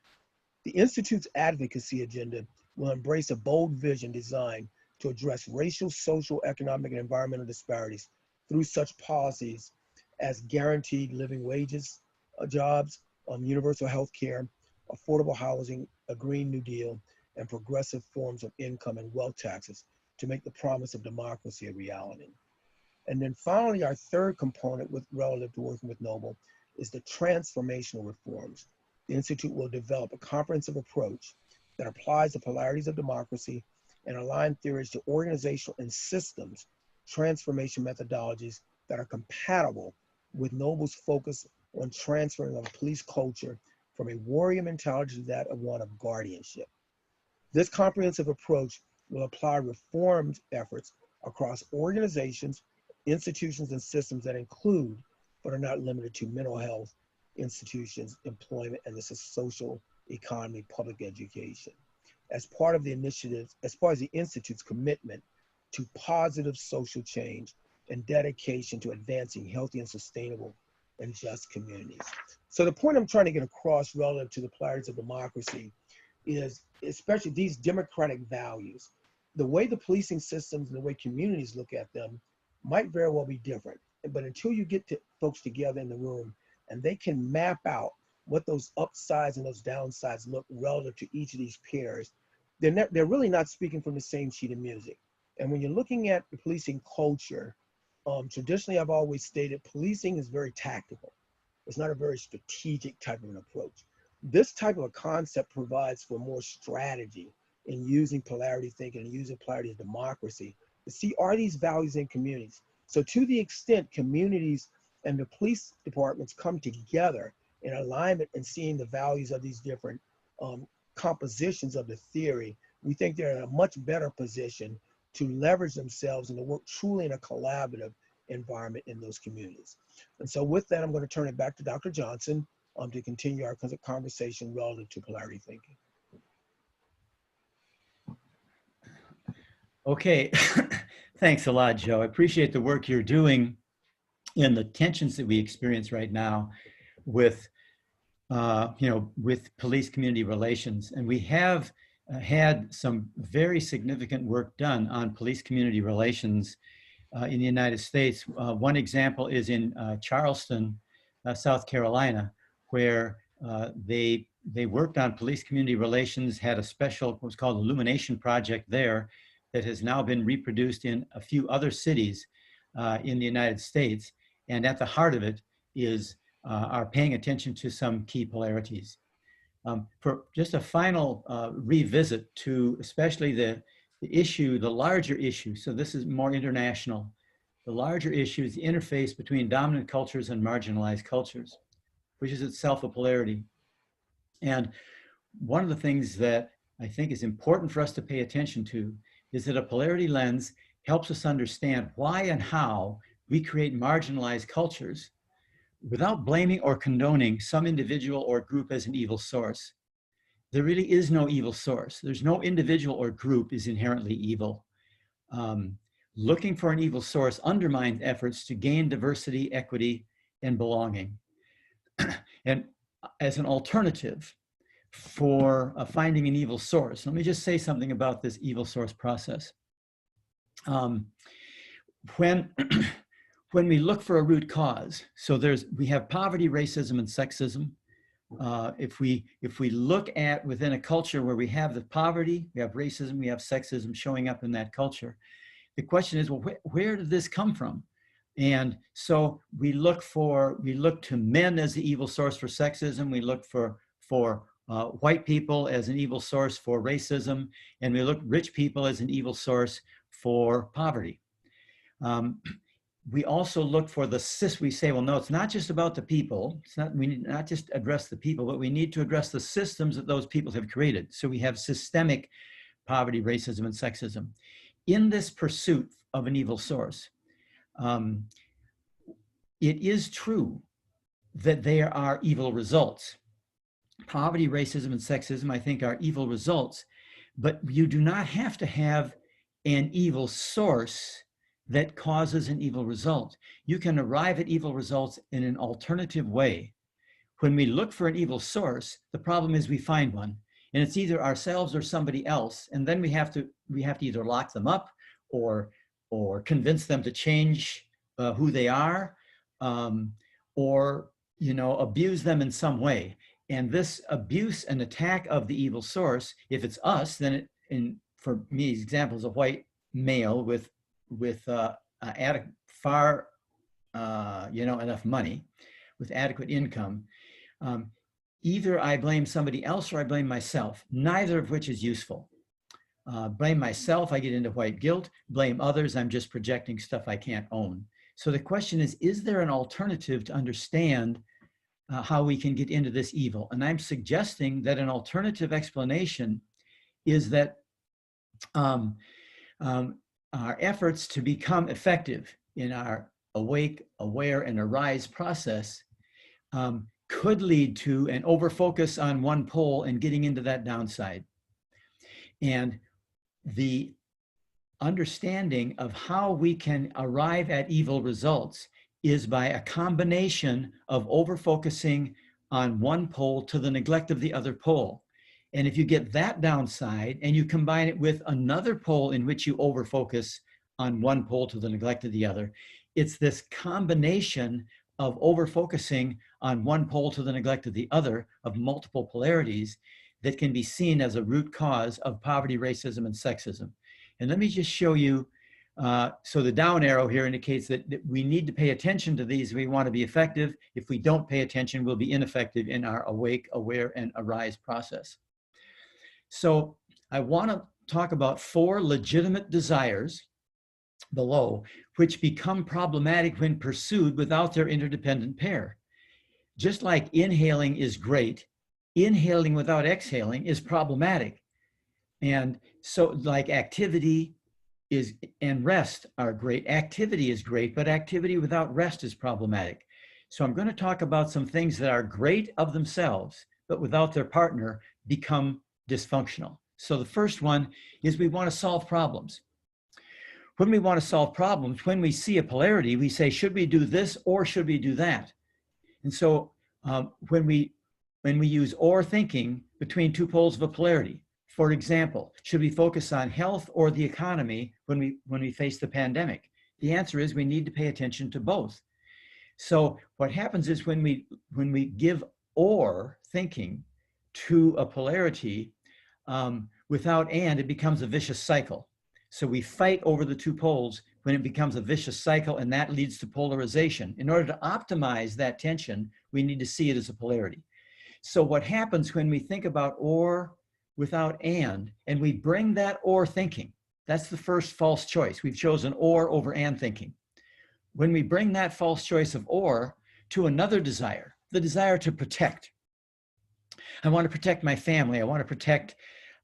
The Institute's advocacy agenda will embrace a bold vision designed to address racial, social, economic, and environmental disparities through such policies as guaranteed living wages, jobs, universal health care, affordable housing, a Green New Deal, and progressive forms of income and wealth taxes to make the promise of democracy a reality. And then finally, our third component relative to working with Noble is the transformational reforms. The Institute will develop a comprehensive approach that applies the polarities of democracy and align theories to organizational and systems transformation methodologies that are compatible with Noble's focus on transferring of police culture from a warrior mentality to that of one of guardianship. This comprehensive approach will apply reforms efforts across organizations, institutions, and systems that include, but are not limited to, mental health, institutions, employment, and the social economy, public education. As part of the initiatives, as part of the Institute's commitment to positive social change and dedication to advancing healthy and sustainable and just communities. So the point I'm trying to get across relative to the polarities of democracy is especially these democratic values. The way the policing systems and the way communities look at them might very well be different. But until you get folks together in the room and they can map out what those upsides and those downsides look relative to each of these pairs, they're really not speaking from the same sheet of music. And when you're looking at the policing culture, traditionally I've always stated policing is very tactical. It's not a very strategic type of an approach. This type of a concept provides for more strategy in using polarity thinking and using polarity of democracy to see, are these values in communities? So to the extent communities and the police departments come together in alignment and seeing the values of these different compositions of the theory, we think they're in a much better position to leverage themselves and to work truly in a collaborative environment in those communities. And so with that, I'm going to turn it back to Dr. Johnson to continue our conversation relative to polarity thinking. Okay, thanks a lot, Joe. I appreciate the work you're doing in the tensions that we experience right now with, with police-community relations. And we have had some very significant work done on police-community relations in the United States. One example is in Charleston, South Carolina, where they worked on police-community relations, had a special, what's called Illumination Project there, that has now been reproduced in a few other cities in the United States. And at the heart of it is our paying attention to some key polarities. For just a final revisit to especially the issue, the larger issue, so this is more international, the larger issue is the interface between dominant cultures and marginalized cultures, which is itself a polarity. And one of the things that I think is important for us to pay attention to is that a polarity lens helps us understand why and how we create marginalized cultures without blaming or condoning some individual or group as an evil source. there really is no evil source. There's no individual or group is inherently evil. Looking for an evil source undermines efforts to gain diversity, equity, and belonging. And as an alternative for finding an evil source, let me just say something about this evil source process. When we look for a root cause, so we have poverty, racism, and sexism. If we look at within a culture where we have the poverty, we have racism, we have sexism showing up in that culture, the question is, well, where did this come from? And so we look to men as the evil source for sexism. We look for white people as an evil source for racism, and we look rich people as an evil source for poverty. We also look for we say, well, no, it's not just about the people. We need not just address the people, but we need to address the systems that those people have created. So we have systemic poverty, racism, and sexism. In this pursuit of an evil source, it is true that there are evil results. Poverty, racism, and sexism, I think, are evil results, but you do not have to have an evil source that causes an evil result. You can arrive at evil results in an alternative way. When we look for an evil source, the problem is we find one, and it's either ourselves or somebody else, and then we have to either lock them up or convince them to change who they are, or abuse them in some way. And this abuse and attack of the evil source, if it's us, then for me, examples of white male with enough money, with adequate income, either I blame somebody else or I blame myself, neither of which is useful. Blame myself, I get into white guilt. Blame others, I'm just projecting stuff I can't own. So the question is there an alternative to understand how we can get into this evil? And I'm suggesting that an alternative explanation is that our efforts to become effective in our awake, aware, and arise process could lead to an overfocus on one pole and getting into that downside. And the understanding of how we can arrive at evil results is by a combination of overfocusing on one pole to the neglect of the other pole. And if you get that downside and you combine it with another pole in which you overfocus on one pole to the neglect of the other, it's this combination of overfocusing on one pole to the neglect of the other, of multiple polarities, that can be seen as a root cause of poverty, racism, and sexism. And let me just show you, so the down arrow here indicates that we need to pay attention to these if we want to be effective. If we don't pay attention, we'll be ineffective in our awake, aware, and arise process. So I want to talk about 4 legitimate desires below, which become problematic when pursued without their interdependent pair. Just like inhaling is great, inhaling without exhaling is problematic. And so like activity and rest are great. Activity is great, but activity without rest is problematic. So I'm going to talk about some things that are great of themselves, but without their partner become dysfunctional. So the first one is we want to solve problems. When we want to solve problems, when we see a polarity, we say, should we do this or should we do that? And so when we use or thinking between 2 poles of a polarity, for example, should we focus on health or the economy when we face the pandemic? The answer is we need to pay attention to both. So what happens is when we give or thinking to a polarity without and, it becomes a vicious cycle. So we fight over the 2 poles when it becomes a vicious cycle, and that leads to polarization. In order to optimize that tension, we need to see it as a polarity. So what happens when we think about or without and we bring that or thinking, that's the first false choice. We've chosen or over and thinking. When we bring that false choice of or to another desire, the desire to protect. I want to protect my family. I want to protect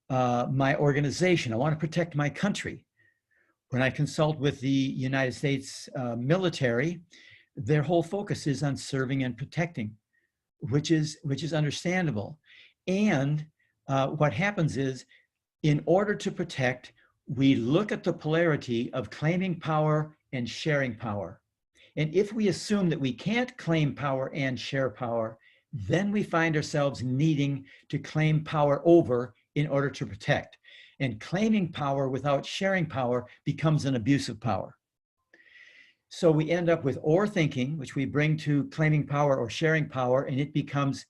my organization. I want to protect my country. When I consult with the United States military, their whole focus is on serving and protecting, which is understandable. And what happens is, in order to protect, we look at the polarity of claiming power and sharing power. And if we assume that we can't claim power and share power, then we find ourselves needing to claim power over in order to protect. And claiming power without sharing power becomes an abuse of power. So we end up with or thinking, which we bring to claiming power or sharing power, and it becomes,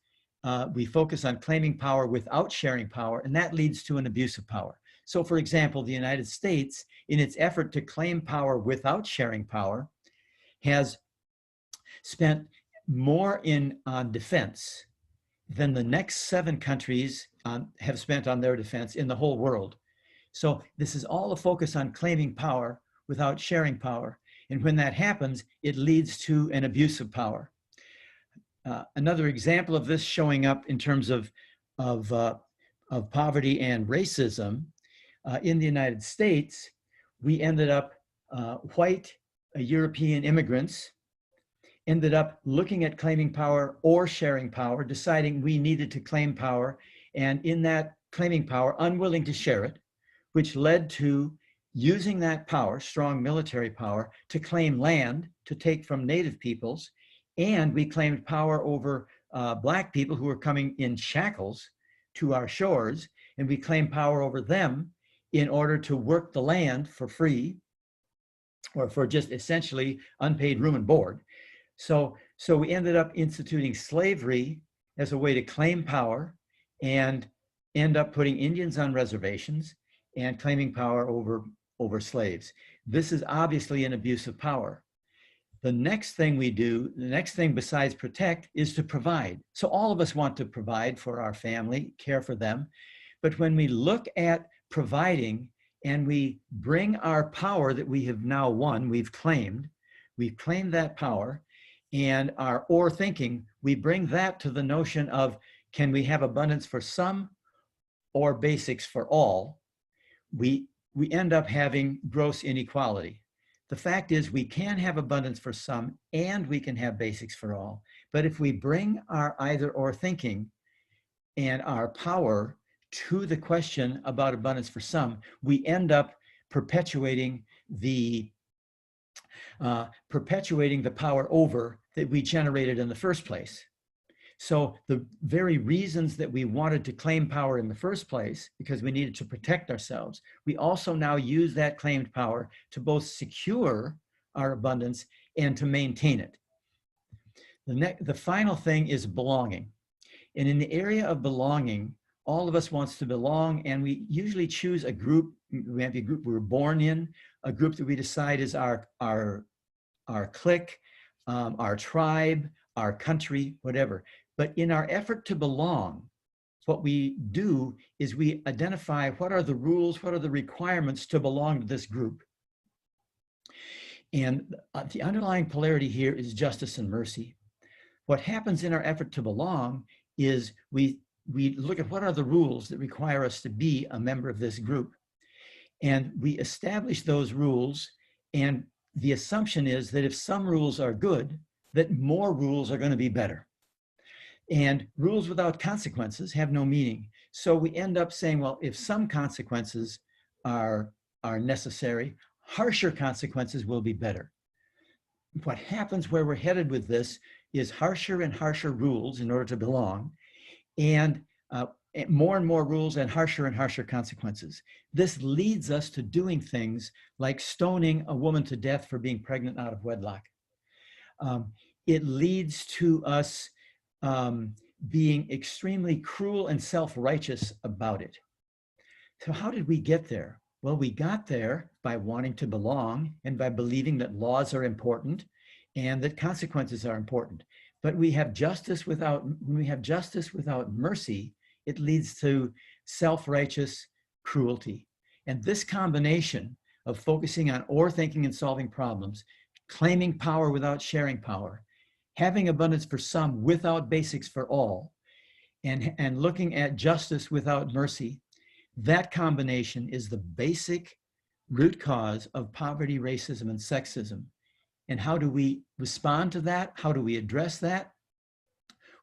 we focus on claiming power without sharing power, and that leads to an abuse of power. So for example, the United States, in its effort to claim power without sharing power, has spent more on defense than the next 7 countries have spent on their defense in the whole world. So this is all a focus on claiming power without sharing power. And when that happens, it leads to an abuse of power. Another example of this showing up in terms of poverty and racism, in the United States, we ended up, white European immigrants ended up looking at claiming power or sharing power, deciding we needed to claim power, and in that claiming power, unwilling to share it, which led to using that power, strong military power, to claim land, to take from native peoples, and we claimed power over Black people who were coming in shackles to our shores, and we claimed power over them in order to work the land for free, or for just essentially unpaid room and board. So we ended up instituting slavery as a way to claim power and end up putting Indians on reservations and claiming power over slaves. This is obviously an abuse of power. The next thing we do, the next thing besides protect, is to provide. So all of us want to provide for our family, care for them. But when we look at providing and we bring our power that we have now won, we've claimed that power, and our or thinking, we bring that to the notion of, can we have abundance for some or basics for all? We end up having gross inequality. The fact is, we can have abundance for some and we can have basics for all. But if we bring our either or thinking and our power to the question about abundance for some, we end up perpetuating the power over that we generated in the first place. So the very reasons that we wanted to claim power in the first place, because we needed to protect ourselves, we also now use that claimed power to both secure our abundance and to maintain it. The final thing is belonging. And in the area of belonging, all of us wants to belong, and we usually choose a group. We have a group we were born in, a group that we decide is our clique, our tribe, our country, whatever. But in our effort to belong, what we do is we identify what are the rules, what are the requirements to belong to this group. And the underlying polarity here is justice and mercy. What happens in our effort to belong is we look at what are the rules that require us to be a member of this group. And we establish those rules, and the assumption is that if some rules are good, that more rules are going to be better. And rules without consequences have no meaning. So we end up saying, well, if some consequences are necessary, harsher consequences will be better. What happens where we're headed with this is harsher and harsher rules in order to belong, and more and more rules and harsher consequences. This leads us to doing things like stoning a woman to death for being pregnant out of wedlock. It leads to us being extremely cruel and self-righteous about it. So how did we get there? Well, we got there by wanting to belong and by believing that laws are important and that consequences are important. But when we have justice without mercy, it leads to self-righteous cruelty. And this combination of focusing on or thinking and solving problems, claiming power without sharing power, having abundance for some without basics for all, and looking at justice without mercy, that combination is the basic root cause of poverty, racism, and sexism. And how do we respond to that? How do we address that?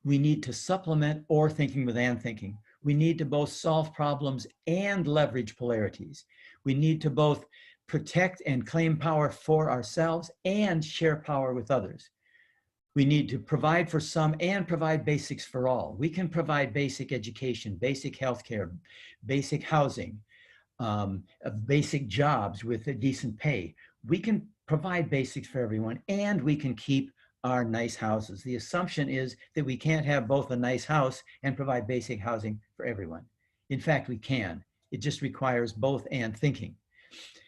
We need to supplement or thinking with and thinking. We need to both solve problems and leverage polarities. We need to both protect and claim power for ourselves and share power with others. We need to provide for some and provide basics for all. We can provide basic education, basic healthcare, basic housing, basic jobs with a decent pay. We can provide basics for everyone, and we can keep our nice houses. The assumption is that we can't have both a nice house and provide basic housing for everyone. In fact, we can. It just requires both and thinking.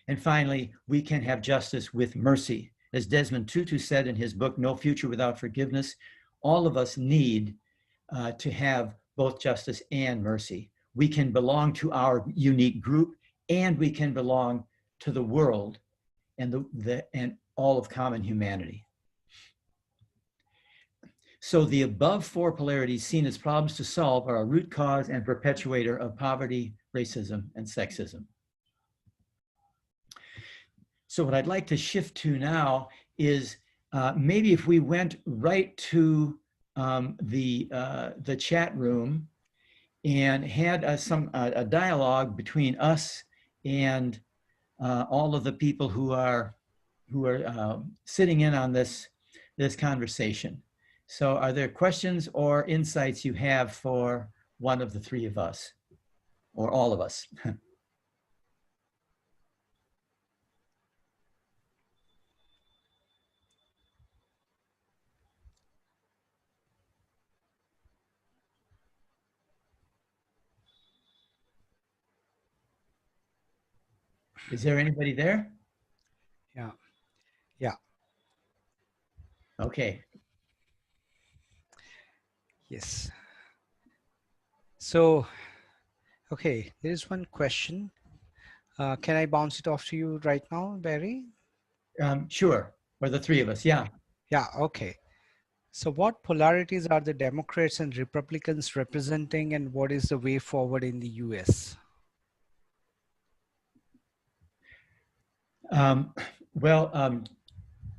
And finally, we can have justice with mercy. As Desmond Tutu said in his book, No Future Without Forgiveness, all of us need to have both justice and mercy. We can belong to our unique group, and we can belong to the world and and all of common humanity. So the above four polarities seen as problems to solve are a root cause and perpetuator of poverty, racism, and sexism. So what I'd like to shift to now is maybe if we went right to the chat room and had a dialogue between us and all of the people who are sitting in on this conversation. So are there questions or insights you have for one of the three of us, or all of us? Is there anybody there? Yeah. Yeah. Okay. Yes. So, okay, there is one question. Can I bounce it off to you right now, Barry? Sure. Or the three of us. Yeah. Yeah. Okay. So what polarities are the Democrats and Republicans representing, and what is the way forward in the US?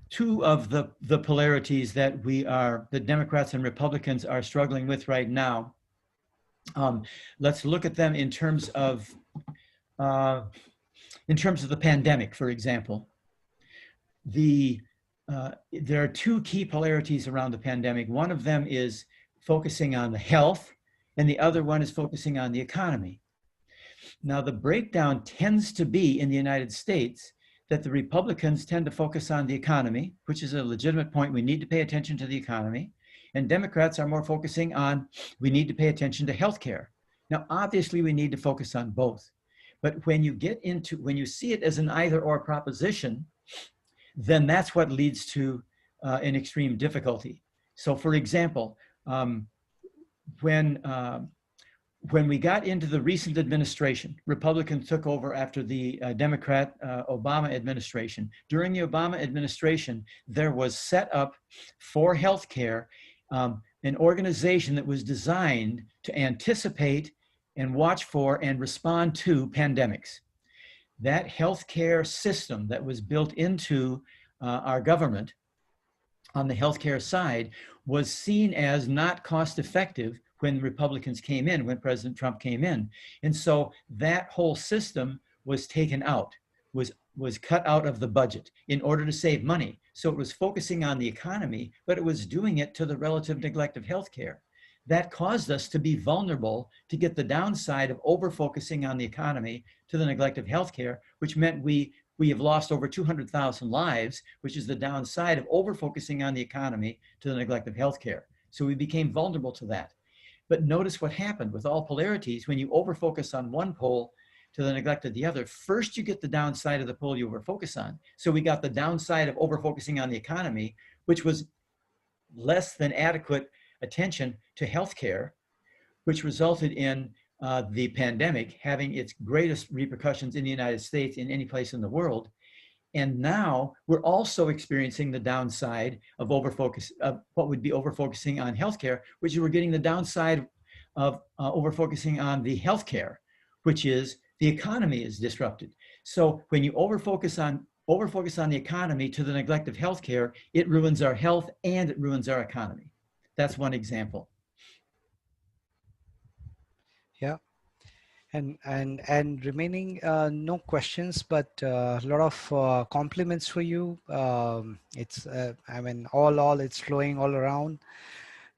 Two of the polarities that the Democrats and Republicans are struggling with right now. Let's look at them in terms of the pandemic, for example. There are two key polarities around the pandemic. One of them is focusing on the health, and the other one is focusing on the economy. Now, the breakdown tends to be in the United States that the Republicans tend to focus on the economy, which is a legitimate point. We need to pay attention to the economy. And Democrats are more focusing on, we need to pay attention to healthcare. Now, obviously, we need to focus on both. But when you see it as an either or proposition, then that's what leads to an extreme difficulty. So for example, when we got into the recent administration, Republicans took over after the Democrat Obama administration. During the Obama administration, there was set up for healthcare an organization that was designed to anticipate and watch for and respond to pandemics. That healthcare system that was built into our government on the healthcare side was seen as not cost effective when Republicans came in, when President Trump came in. And so that whole system was taken out, was cut out of the budget in order to save money. So it was focusing on the economy, but it was doing it to the relative neglect of healthcare. That caused us to be vulnerable to get the downside of over-focusing on the economy to the neglect of healthcare, which meant we have lost over 200,000 lives, which is the downside of over-focusing on the economy to the neglect of healthcare. So we became vulnerable to that. But notice what happened with all polarities. When you over-focus on one pole to the neglect of the other, first you get the downside of the pole you over-focus on. So we got the downside of over-focusing on the economy, which was less than adequate attention to healthcare, which resulted in the pandemic having its greatest repercussions in the United States in any place in the world. And now we're also experiencing the downside of overfocus, of what would be overfocusing on healthcare, which we're getting the downside of overfocusing on the healthcare, which is the economy is disrupted. So when you overfocus on the economy to the neglect of healthcare, it ruins our health and it ruins our economy. That's one example. Yeah. And remaining no questions, but a lot of compliments for you. It's I mean, all it's flowing all around.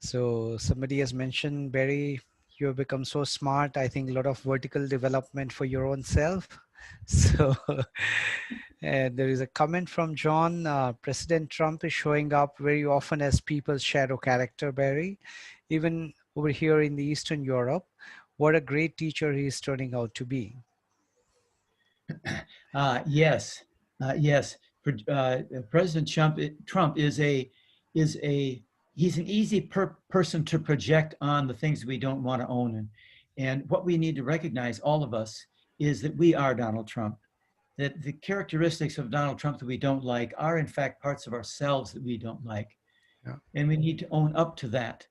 So somebody has mentioned, Barry, you have become so smart. I think a lot of vertical development for your own self. So and there is a comment from John. President Trump is showing up very often as people's shadow character, Barry, even over here in the Eastern Europe. What a great teacher he is turning out to be. Yes, yes. President Trump is he's an easy person to project on the things we don't want to own. And what we need to recognize, all of us, is that we are Donald Trump. That the characteristics of Donald Trump that we don't like are in fact parts of ourselves that we don't like. Yeah. And we need to own up to that.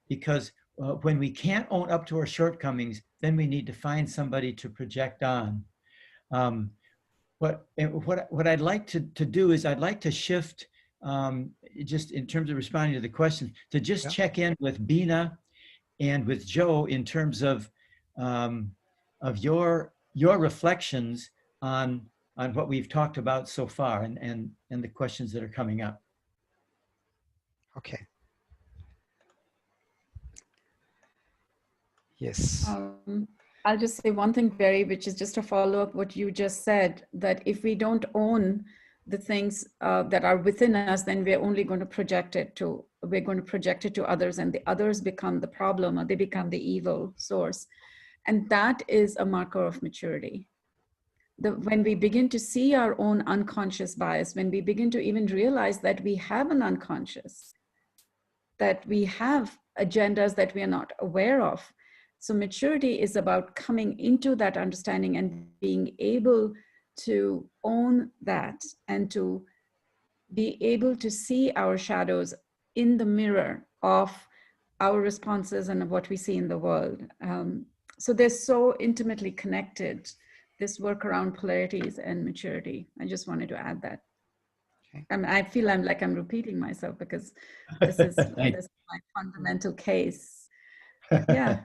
Because when we can't own up to our shortcomings, then we need to find somebody to project on. What I'd like to do is I'd like to shift, just in terms of responding to the question, to just check in with Bina and with Joe in terms of your reflections on what we've talked about so far, and the questions that are coming up. Okay. Yes. I'll just say one thing, Barry, which is just a follow-up what you just said, that if we don't own the things that are within us, then we're only going to project it to others, and the others become the problem, or they become the evil source. And that is a marker of maturity. When we begin to see our own unconscious bias, when we begin to even realize that we have an unconscious, that we have agendas that we are not aware of. So maturity is about coming into that understanding and being able to own that, and to be able to see our shadows in the mirror of our responses and of what we see in the world. So they're so intimately connected, this work around polarities and maturity. I just wanted to add that. Okay. I mean, I feel I'm repeating myself, because this is my fundamental case. Yeah.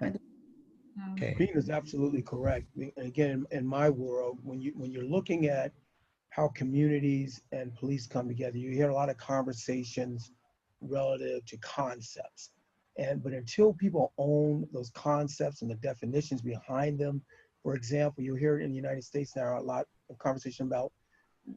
Okay. Bean is absolutely correct. Again, in my world, when you're looking at how communities and police come together, you hear a lot of conversations relative to concepts. But until people own those concepts and the definitions behind them, for example, you hear in the United States now a lot of conversation about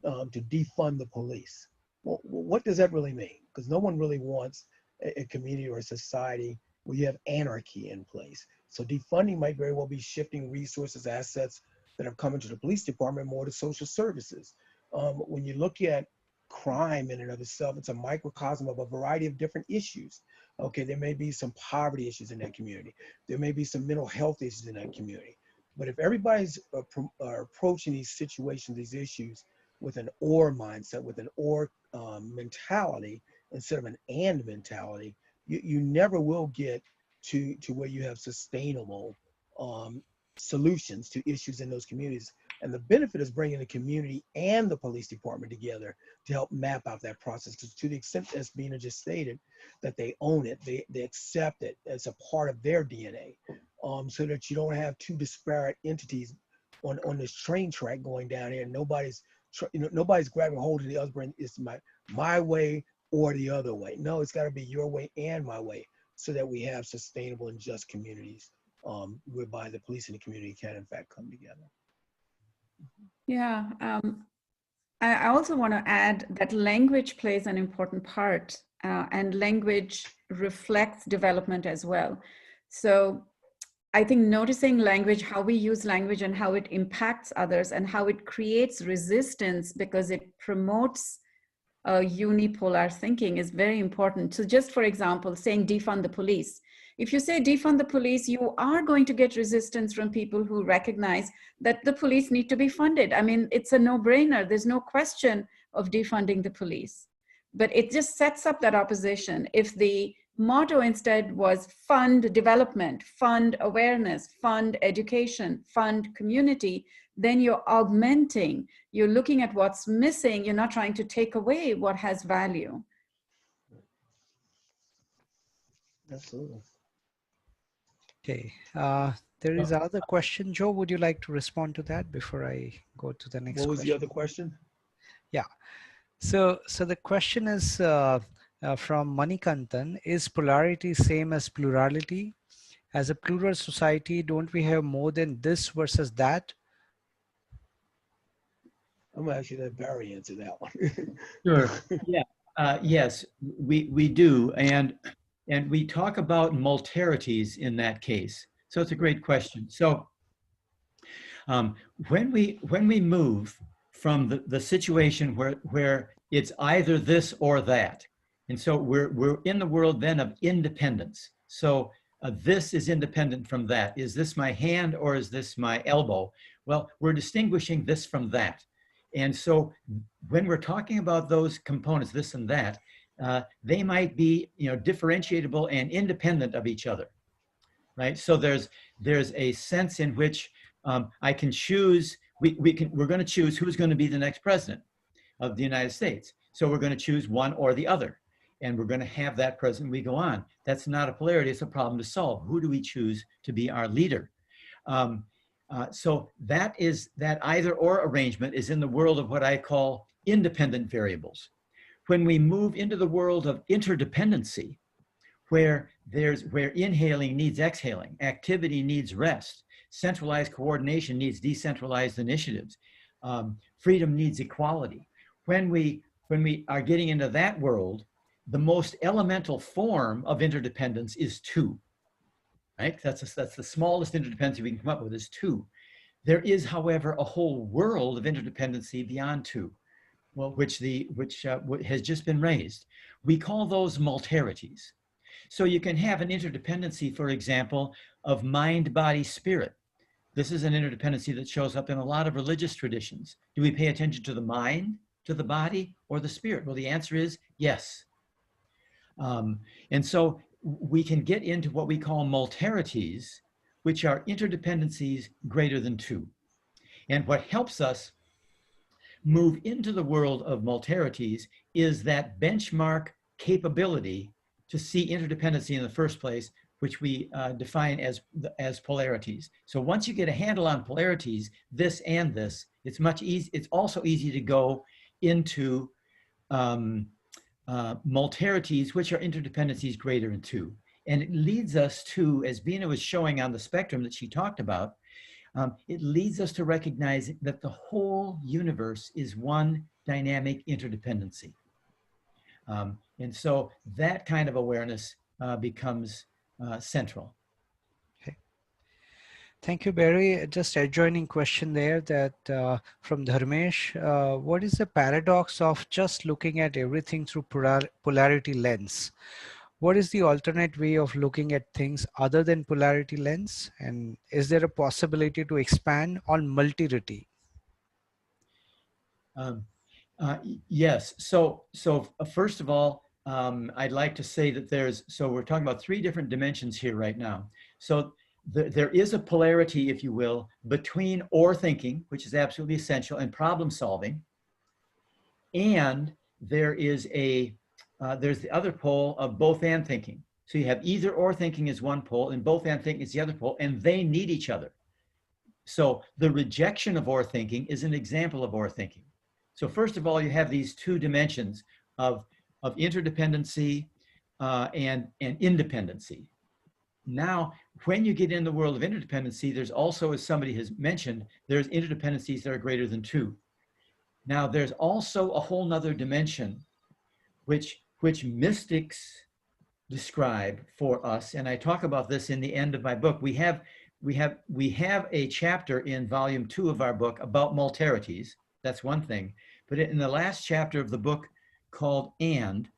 to defund the police. Well, what does that really mean? Because no one really wants a community or a society where you have anarchy in place. So defunding might very well be shifting resources, assets that have come into the police department more to social services. When you look at crime in and of itself, it's a microcosm of a variety of different issues. Okay, there may be some poverty issues in that community. There may be some mental health issues in that community. But if everybody's approaching these situations, these issues, with an or mindset, with an or mentality instead of an and mentality, you never will get to where you have sustainable solutions to issues in those communities. And the benefit is bringing the community and the police department together to help map out that process. Because to the extent, as Bina just stated, that they own it, they accept it as a part of their DNA, so that you don't have two disparate entities on this train track going down here. Nobody's grabbing hold of the other and it's my way or the other way. No, it's got to be your way and my way, so that we have sustainable and just communities whereby the police and the community can in fact come together. Yeah, I also want to add that language plays an important part, and language reflects development as well. So I think noticing language, how we use language and how it impacts others and how it creates resistance because it promotes unipolar thinking is very important. So just for example, saying defund the police. If you say defund the police, you are going to get resistance from people who recognize that the police need to be funded. I mean, it's a no-brainer. There's no question of defunding the police. But it just sets up that opposition. If the motto instead was fund development, fund awareness, fund education, fund community, then you're augmenting, you're looking at what's missing, you're not trying to take away what has value. Absolutely. Okay. There is another question. Joe, would you like to respond to that before I go to the next What was question? the other question? Yeah. So the question is from Manikantan: Is polarity same as plurality? As a plural society, don't we have more than this versus that? I'm gonna actually let Barry answer that one. Sure. Yeah. Yes, we do, and we talk about multarities in that case. So it's a great question. So when we move from the situation where it's either this or that, and so we're in the world then of independence. So this is independent from that. Is this my hand or is this my elbow? Well, we're distinguishing this from that. And so when we're talking about those components, this and that, they might be, differentiable and independent of each other, right? So there's a sense in which I can choose. We're going to choose who's going to be the next president of the United States. So we're going to choose one or the other, and we're going to have that president. We go on. That's not a polarity. It's a problem to solve. Who do we choose to be our leader? So that either or arrangement is in the world of what I call independent variables. When we move into the world of interdependency, where inhaling needs exhaling, activity needs rest, centralized coordination needs decentralized initiatives, freedom needs equality. When we are getting into that world, the most elemental form of interdependence is two. Right? That's the smallest interdependency we can come up with is two. There is, however, a whole world of interdependency beyond two, well, which has just been raised. We call those multarities. So you can have an interdependency, for example, of mind, body, spirit. This is an interdependency that shows up in a lot of religious traditions. Do we pay attention to the mind, to the body, or the spirit? Well, the answer is yes. And so we can get into what we call multarities, which are interdependencies greater than two. And what helps us move into the world of multarities is that benchmark capability to see interdependency in the first place, which we define as polarities. So once you get a handle on polarities, this and this, it's also easy to go into multarities, which are interdependencies greater than two. And it leads us to, as Bina was showing on the spectrum that she talked about, it leads us to recognize that the whole universe is one dynamic interdependency. And so that kind of awareness becomes central. Okay. Thank you, Barry. Just adjoining question there that from Dharmesh, what is the paradox of just looking at everything through polarity lens? What is the alternate way of looking at things other than polarity lens? And is there a possibility to expand on multirity? Yes. So first of all, I'd like to say that we're talking about three different dimensions here right now. So there is a polarity, if you will, between or thinking, which is absolutely essential, and problem solving. And there is there's the other pole of both and thinking. So you have either or thinking is one pole and both and thinking is the other pole, and they need each other. So the rejection of or thinking is an example of or thinking. So first of all, you have these two dimensions of interdependency and independency. Now, when you get in the world of interdependency, there's also, as somebody has mentioned, there's interdependencies that are greater than two. Now, there's also a whole nother dimension which mystics describe for us, and I talk about this in the end of my book. We have a chapter in volume 2 of our book about multarities. That's one thing. But in the last chapter of the book called And,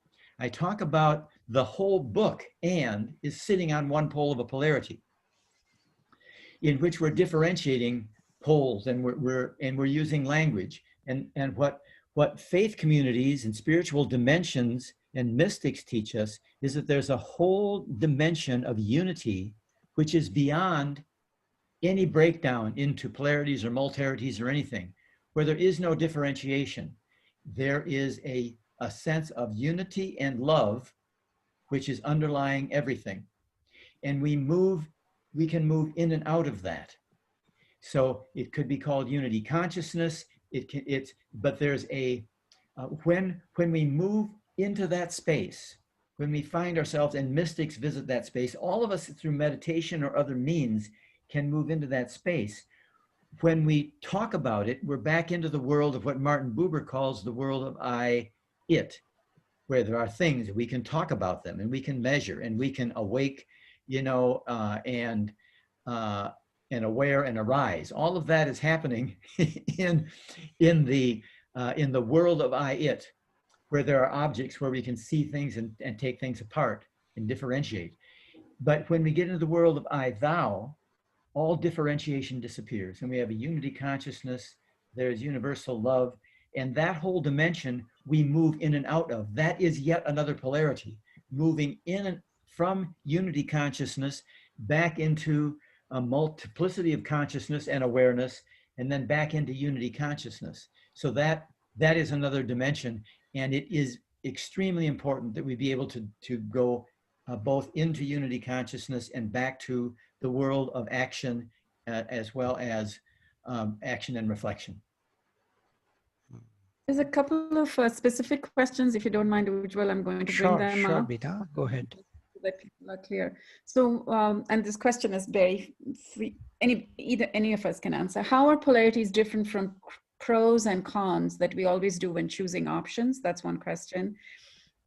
I talk about the whole book and is sitting on one pole of a polarity in which we're differentiating poles and we're using language. And what faith communities and spiritual dimensions and mystics teach us is that there's a whole dimension of unity which is beyond any breakdown into polarities or multarities or anything, where there is no differentiation. There is a sense of unity and love which is underlying everything. And we move we can move in and out of that. So it could be called unity consciousness. But there's a, when we move into that space, when we find ourselves, and mystics visit that space, all of us through meditation or other means can move into that space. When we talk about it, we're back into the world of what Martin Buber calls the world of I, it, where there are things, we can talk about them and we can measure and we can awake, and aware and arise. All of that is happening in the world of I, it, where there are objects where we can see things and take things apart and differentiate. But when we get into the world of I, thou, all differentiation disappears and we have a unity consciousness, there's universal love, and that whole dimension we move in and out of. That is yet another polarity, moving in and from unity consciousness back into a multiplicity of consciousness and awareness, and then back into unity consciousness. So that is another dimension, and it is extremely important that we be able to go both into unity consciousness and back to the world of action, as well as action and reflection. There's a couple of specific questions, if you don't mind, Ujjwal. I'm going to bring them Sure, up. Beena, go ahead. So that people are clear. So, and this question is very free. Any of us can answer. How are polarities different from pros and cons that we always do when choosing options? That's one question.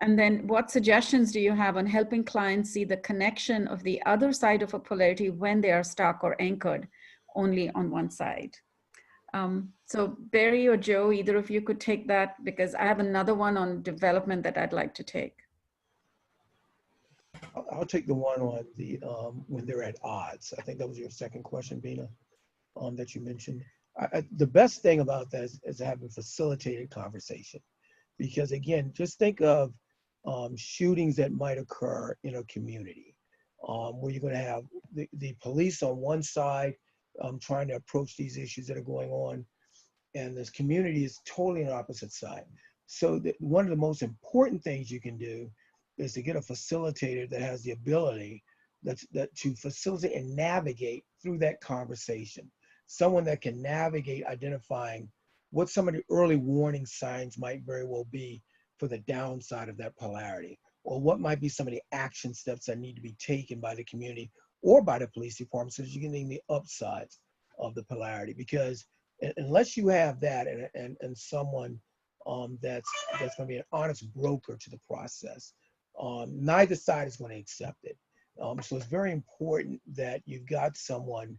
And then what suggestions do you have on helping clients see the connection of the other side of a polarity when they are stuck or anchored only on one side? So Barry or Joe, either of you could take that, because I have another one on development that I'd like to take. I'll take the one on the when they're at odds. I think that was your second question, Beena, that you mentioned. The best thing about that is having facilitated conversation, because again, just think of shootings that might occur in a community where you're going to have the police on one side trying to approach these issues that are going on, and this community is totally on the opposite side. So one of the most important things you can do is to get a facilitator that has the ability that to facilitate and navigate through that conversation. Someone that can navigate identifying what some of the early warning signs might very well be for the downside of that polarity, or what might be some of the action steps that need to be taken by the community or by the police department so that you can name the upsides of the polarity. Because unless you have that and someone that's going to be an honest broker to the process, neither side is going to accept it. So it's very important that you've got someone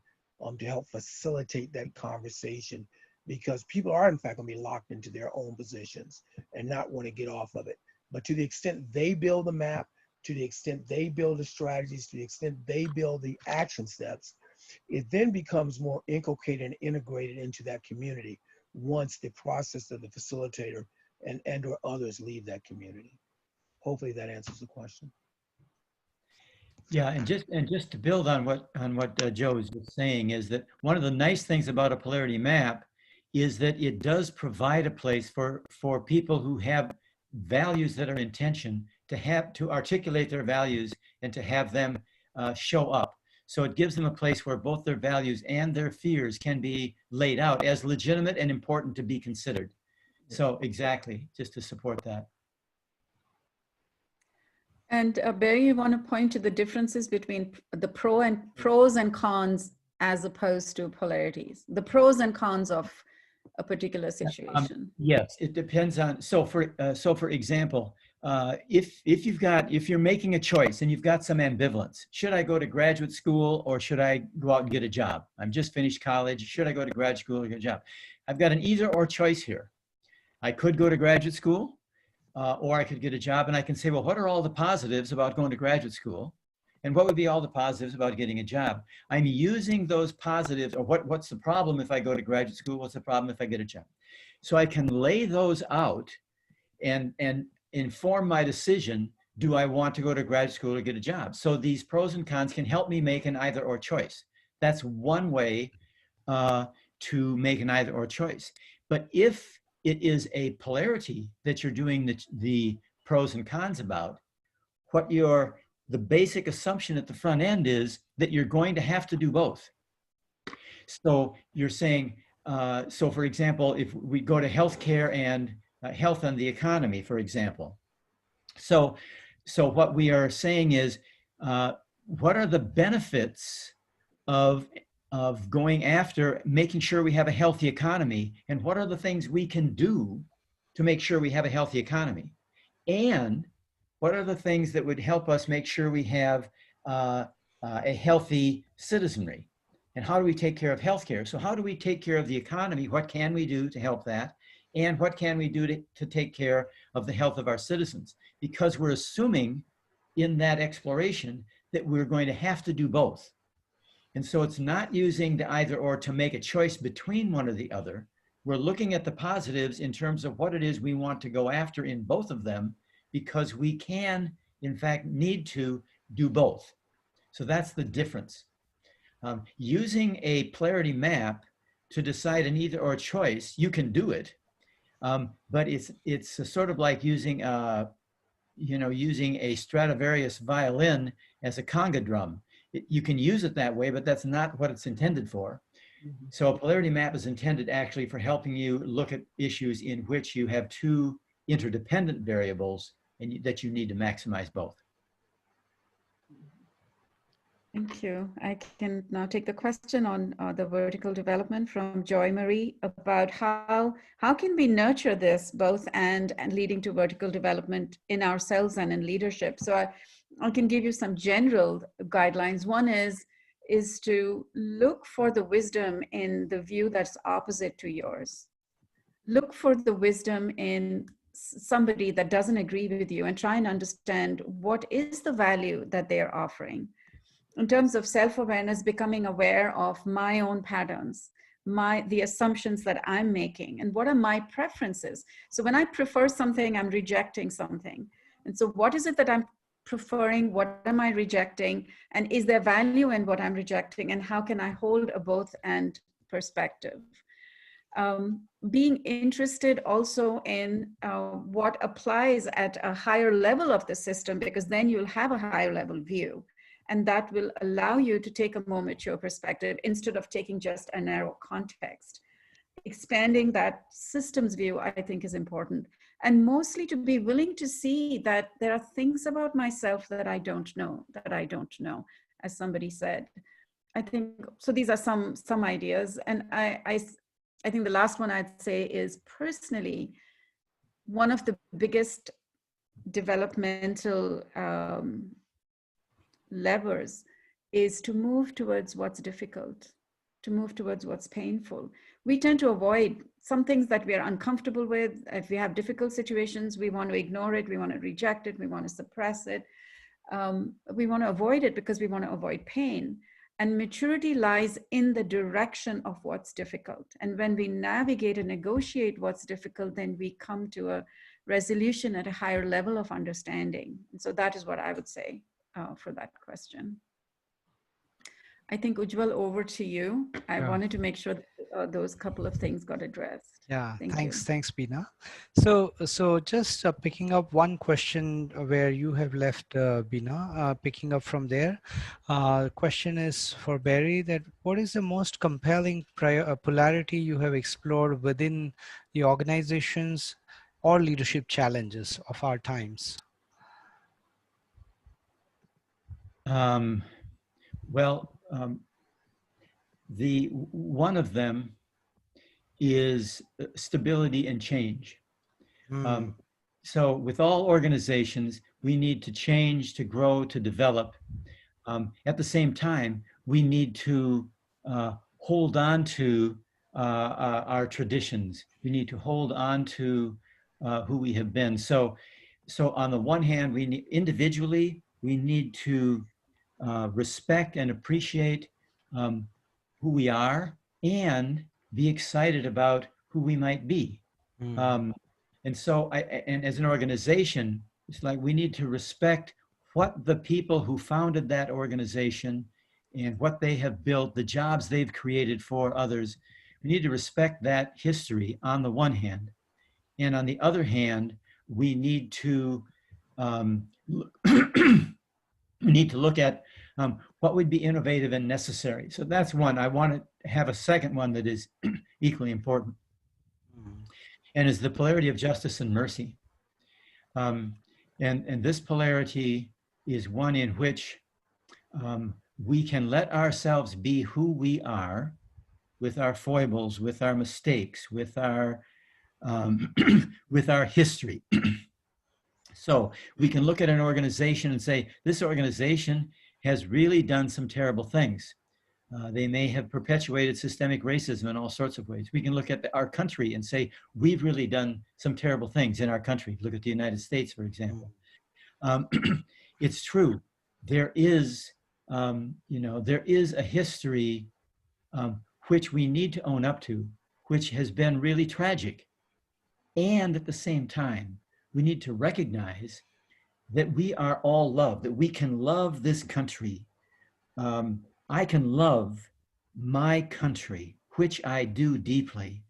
to help facilitate that conversation, because people are in fact going to be locked into their own positions and not want to get off of it. But to the extent they build the map, to the extent they build the strategies, to the extent they build the action steps, it then becomes more inculcated and integrated into that community once the process of the facilitator and or others leave that community. Hopefully that answers the question. Yeah, and just to build on what Joe was just saying, is that one of the nice things about a polarity map is that it does provide a place for people who have values that are in tension to articulate their values and to have them show up. So it gives them a place where both their values and their fears can be laid out as legitimate and important to be considered. So exactly, just to support that. And Barry, you want to point to the differences between the pros and cons as opposed to polarities, the pros and cons of a particular situation. Yes, it depends on. So for example, if you're making a choice and you've got some ambivalence, should I go to graduate school or should I go out and get a job? I'm just finished college. Should I go to graduate school or get a job? I've got an either or choice here. I could go to graduate school. Or I could get a job, and I can say, well, what are all the positives about going to graduate school? And what would be all the positives about getting a job? I'm using those positives, or what's the problem if I go to graduate school? What's the problem if I get a job? So I can lay those out and inform my decision. Do I want to go to graduate school or get a job? So these pros and cons can help me make an either or choice. That's one way to make an either or choice. But if it is a polarity that you're doing the pros and cons about, what you're the basic assumption at the front end is that you're going to have to do both. So you're saying, so for example, if we go to healthcare and health and the economy, for example. So what we are saying is, what are the benefits of going after making sure we have a healthy economy, and what are the things we can do to make sure we have a healthy economy? And what are the things that would help us make sure we have a healthy citizenry? And how do we take care of healthcare? So how do we take care of the economy? What can we do to help that? And what can we do to take care of the health of our citizens? Because we're assuming in that exploration that we're going to have to do both. And so it's not using the either or to make a choice between one or the other. We're looking at the positives in terms of what it is we want to go after in both of them, because we can, in fact, need to do both. So that's the difference. Using a polarity map to decide an either or choice, you can do it, but it's sort of like using using a Stradivarius violin as a conga drum. You can use it that way, but that's not what it's intended for. Mm-hmm. So a polarity map is intended actually for helping you look at issues in which you have two interdependent variables and that you need to maximize both. Thank you. I can now take the question on the vertical development from Joy Marie about how can we nurture this both and leading to vertical development in ourselves and in leadership. So I can give you some general guidelines. One is to look for the wisdom in the view that's opposite to yours. Look for the wisdom in somebody that doesn't agree with you and try and understand what is the value that they're offering. In terms of self-awareness, becoming aware of my own patterns, the assumptions that I'm making, and what are my preferences. So when I prefer something, I'm rejecting something. And so what is it that I'm preferring? What am I rejecting? And is there value in what I'm rejecting? And how can I hold a both and perspective? Being interested also in what applies at a higher level of the system, because then you'll have a higher level view. And that will allow you to take a more mature perspective instead of taking just a narrow context. Expanding that systems view, I think, is important. And mostly to be willing to see that there are things about myself that I don't know, as somebody said. I think, so these are some ideas. And I think the last one I'd say is, personally, one of the biggest developmental levers is to move towards what's difficult, to move towards what's painful. We tend to avoid some things that we are uncomfortable with. If we have difficult situations, we want to ignore it, we want to reject it, we want to suppress it. We want to avoid it because we want to avoid pain. And maturity lies in the direction of what's difficult. And when we navigate and negotiate what's difficult, then we come to a resolution at a higher level of understanding. And so that is what I would say for that question. I think, Ujjwal, over to you. I wanted to make sure that those couple of things got addressed. Yeah, thanks, you. Thanks, Beena. So just picking up one question where you have left, Beena, picking up from there. Question is for Barry, that what is the most compelling polarity you have explored within the organizations or leadership challenges of our times? The one of them is stability and change. So with all organizations, we need to change, to grow, to develop. At the same time, we need to hold on to our traditions. We need to hold on to who we have been. So on the one hand, we need, individually, we need to respect and appreciate who we are and be excited about who we might be. And so, and as an organization, it's like we need to respect what the people who founded that organization and what they have built, the jobs they've created for others. We need to respect that history on the one hand. And on the other hand, we need to we need to look at what would be innovative and necessary. So that's one. I want to have a second one that is equally important, and is the polarity of justice and mercy. And this polarity is one in which we can let ourselves be who we are, with our foibles, with our mistakes, with our with our history. So we can look at an organization and say, this organization has really done some terrible things. They may have perpetuated systemic racism in all sorts of ways. We can look at our country and say, we've really done some terrible things in our country. Look at the United States, for example. It's true. There is, there is a history which we need to own up to, which has been really tragic. And at the same time, we need to recognize that we are all loved, that we can love this country. I can love my country, which I do deeply,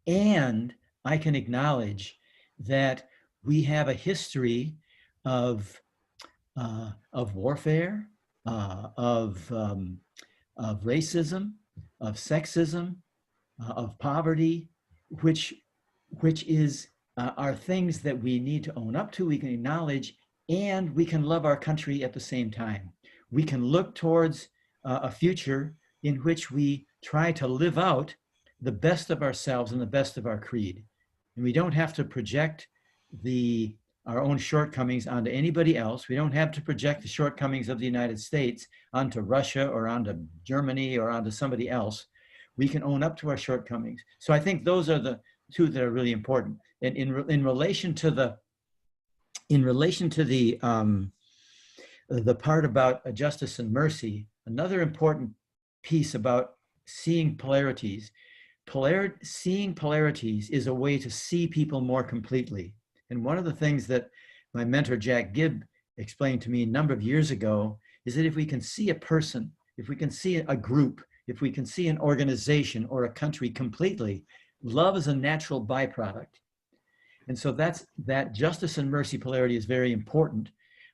and I can acknowledge that we have a history of warfare, of racism, of sexism, of poverty, which is are things that we need to own up to, we can acknowledge, and we can love our country at the same time. We can look towards a future in which we try to live out the best of ourselves and the best of our creed. And we don't have to project our own shortcomings onto anybody else. We don't have to project the shortcomings of the United States onto Russia or onto Germany or onto somebody else. We can own up to our shortcomings. So I think those are the two that are really important. And in relation to the part about justice and mercy, another important piece about seeing polarities. Seeing polarities is a way to see people more completely. And one of the things that my mentor Jack Gibb explained to me a number of years ago is that if we can see a person, if we can see a group, if we can see an organization or a country completely, love is a natural byproduct. And so that justice and mercy polarity is very important.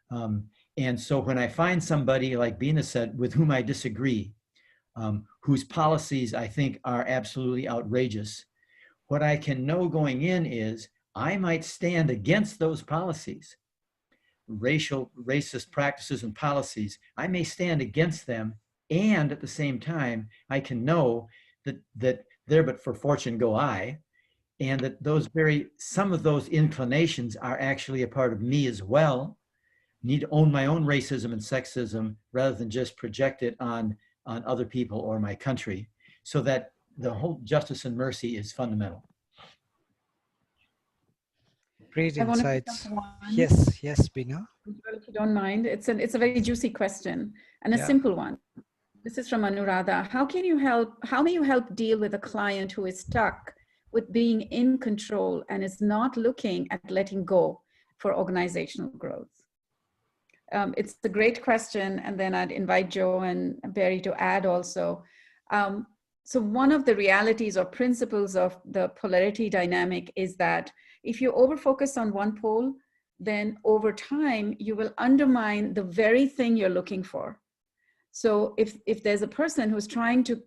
And so when I find somebody, like Bina said, with whom I disagree, whose policies I think are absolutely outrageous, what I can know going in is I might stand against those policies, racist practices and policies. I may stand against them, and at the same time, I can know that there but for fortune go I, and that some of those inclinations are actually a part of me as well. Need to own my own racism and sexism rather than just project it on other people or my country, so that the whole justice and mercy is fundamental. Great I wanted to insights. jump on. Yes, Bina. If you don't mind, it's a very juicy question and a simple one. This is from Anuradha. How may you help deal with a client who is stuck with being in control and is not looking at letting go for organizational growth? It's a great question. And then I'd invite Joe and Barry to add also. So one of the realities or principles of the polarity dynamic is that if you overfocus on one pole, then over time, you will undermine the very thing you're looking for. So if there's a person who's trying to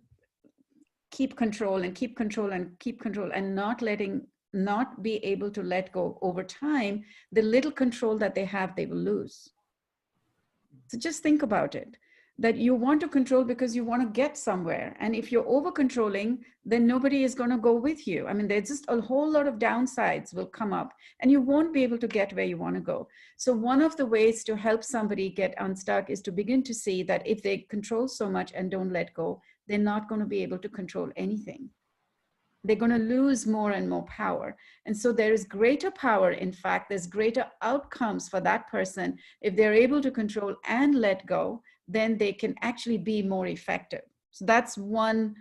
keep control and keep control and keep control and not be able to let go over time, the little control that they have, they will lose. So just think about it, that you want to control because you want to get somewhere. And if you're over controlling, then nobody is going to go with you. I mean, there's just a whole lot of downsides will come up and you won't be able to get where you want to go. So one of the ways to help somebody get unstuck is to begin to see that if they control so much and don't let go, they're not going to be able to control anything. They're going to lose more and more power. And so there is greater power. In fact, there's greater outcomes for that person. If they're able to control and let go, then they can actually be more effective. So that's one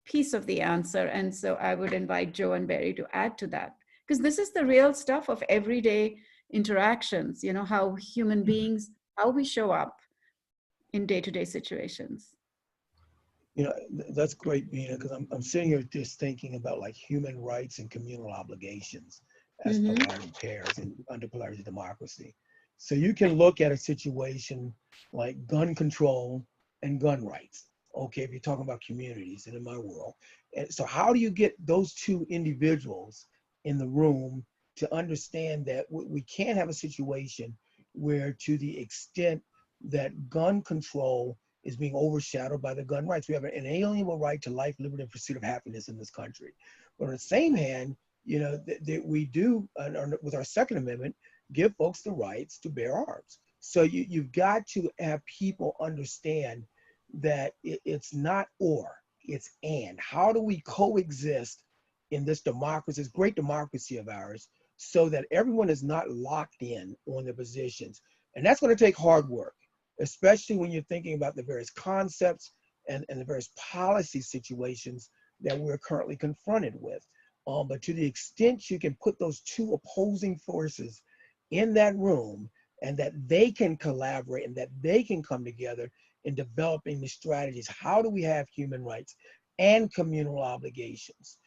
piece of the answer. And so I would invite Joe and Barry to add to that, because this is the real stuff of everyday interactions, you know, how human beings, how we show up in day-to-day situations. You know, that's great, Bina, because I'm sitting here just thinking about like human rights and communal obligations as polarity pairs and under polarity democracy. So you can look at a situation like gun control and gun rights. Okay, if you're talking about communities and in my world. And so how do you get those two individuals in the room to understand that we can't have a situation where, to the extent that gun control is being overshadowed by the gun rights, we have an inalienable right to life, liberty, and pursuit of happiness in this country. But on the same hand, you know, we do, with our Second Amendment, give folks the rights to bear arms. So you've got to have people understand that it's not or, it's and. How do we coexist in this democracy, this great democracy of ours, so that everyone is not locked in on their positions? And that's going to take hard work, especially when you're thinking about the various concepts and the various policy situations that we're currently confronted with. But to the extent you can put those two opposing forces in that room, and that they can collaborate and that they can come together in developing the strategies. How do we have human rights and communal obligations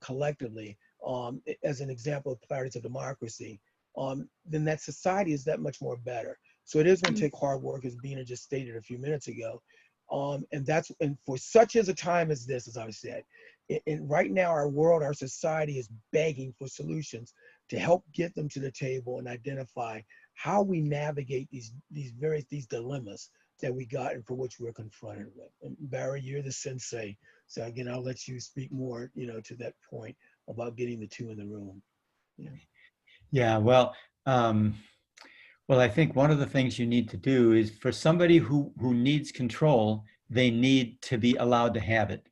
collectively, as an example of polarities of democracy, then that society is that much more better. So it is going to take hard work, as Bina just stated a few minutes ago. And for such as a time as this, as I said, and right now our world, our society is begging for solutions to help get them to the table and identify how we navigate these dilemmas that we got and for which we're confronted with. And Barry, you're the sensei. So again, I'll let you speak more, you know, to that point about getting the two in the room. Yeah. Yeah, well, well, I think one of the things you need to do is, for somebody who needs control, they need to be allowed to have it.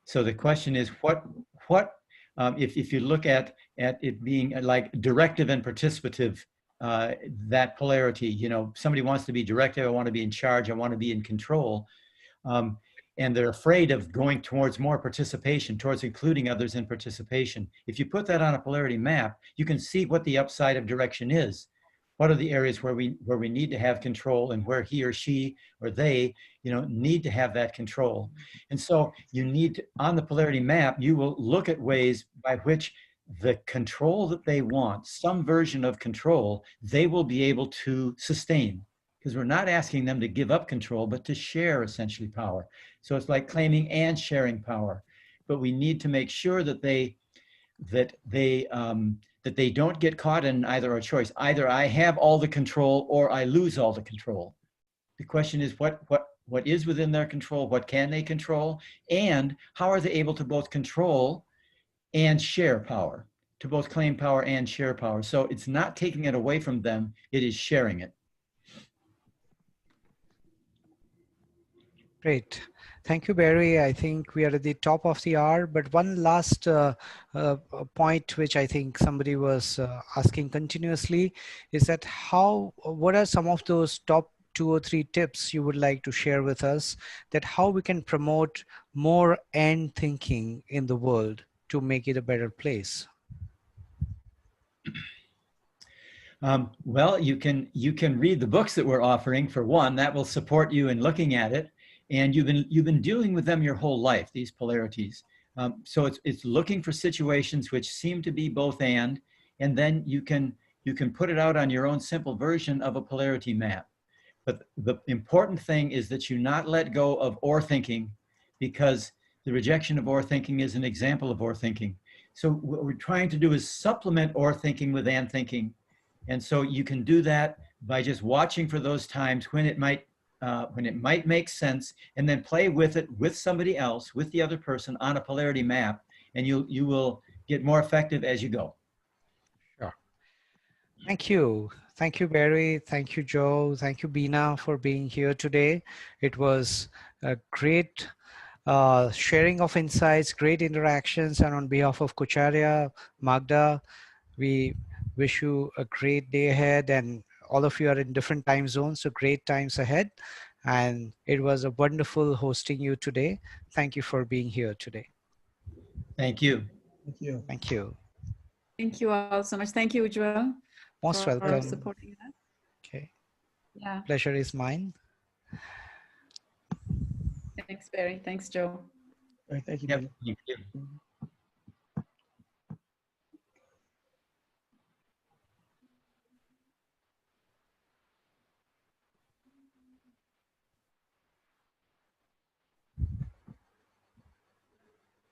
So the question is, if you look at it being like directive and participative, that polarity, you know, somebody wants to be directive, I want to be in charge, I want to be in control, and they're afraid of going towards more participation, towards including others in participation. If you put that on a polarity map, you can see what the upside of direction is. What are the areas where we need to have control, and where he or she or they, you know, need to have that control. And so you need to, on the polarity map, you will look at ways by which the control that they want, some version of control, they will be able to sustain. Because we're not asking them to give up control, but to share essentially power. So it's like claiming and sharing power. But we need to make sure that they don't get caught in either a choice. Either I have all the control or I lose all the control. The question is what is within their control, what can they control, and how are they able to both control and share power, to both claim power and share power. So it's not taking it away from them, it is sharing it. Great. Thank you, Barry. I think we are at the top of the hour, but one last point which I think somebody was asking continuously is that what are some of those top 2 or 3 tips you would like to share with us, that how we can promote more end thinking in the world to make it a better place? Well, you can read the books that we're offering, for one. That will support you in looking at it. And you've been dealing with them your whole life, these polarities. So it's looking for situations which seem to be both and then you can put it out on your own simple version of a polarity map. But the important thing is that you not let go of or thinking, because the rejection of or thinking is an example of or thinking. So what we're trying to do is supplement or thinking with and thinking. And so you can do that by just watching for those times when it might make sense, and then play with it with somebody else, with the other person on a polarity map, and you will get more effective as you go. Sure. Thank you. Thank you, Barry. Thank you, Joe. Thank you, Bina, for being here today. It was a great sharing of insights, great interactions. And on behalf of Kucharya, Magda, we wish you a great day ahead, and all of you are in different time zones, so great times ahead. And it was a wonderful hosting you today. Thank you for being here today. Thank you. Thank you. Thank you. Thank you all so much. Thank you, Ujjwal, Most for welcome. supporting us. Okay. Yeah. Pleasure is mine. Thanks, Barry. Thanks, Joe. All right, thank you. Yep. Thank you.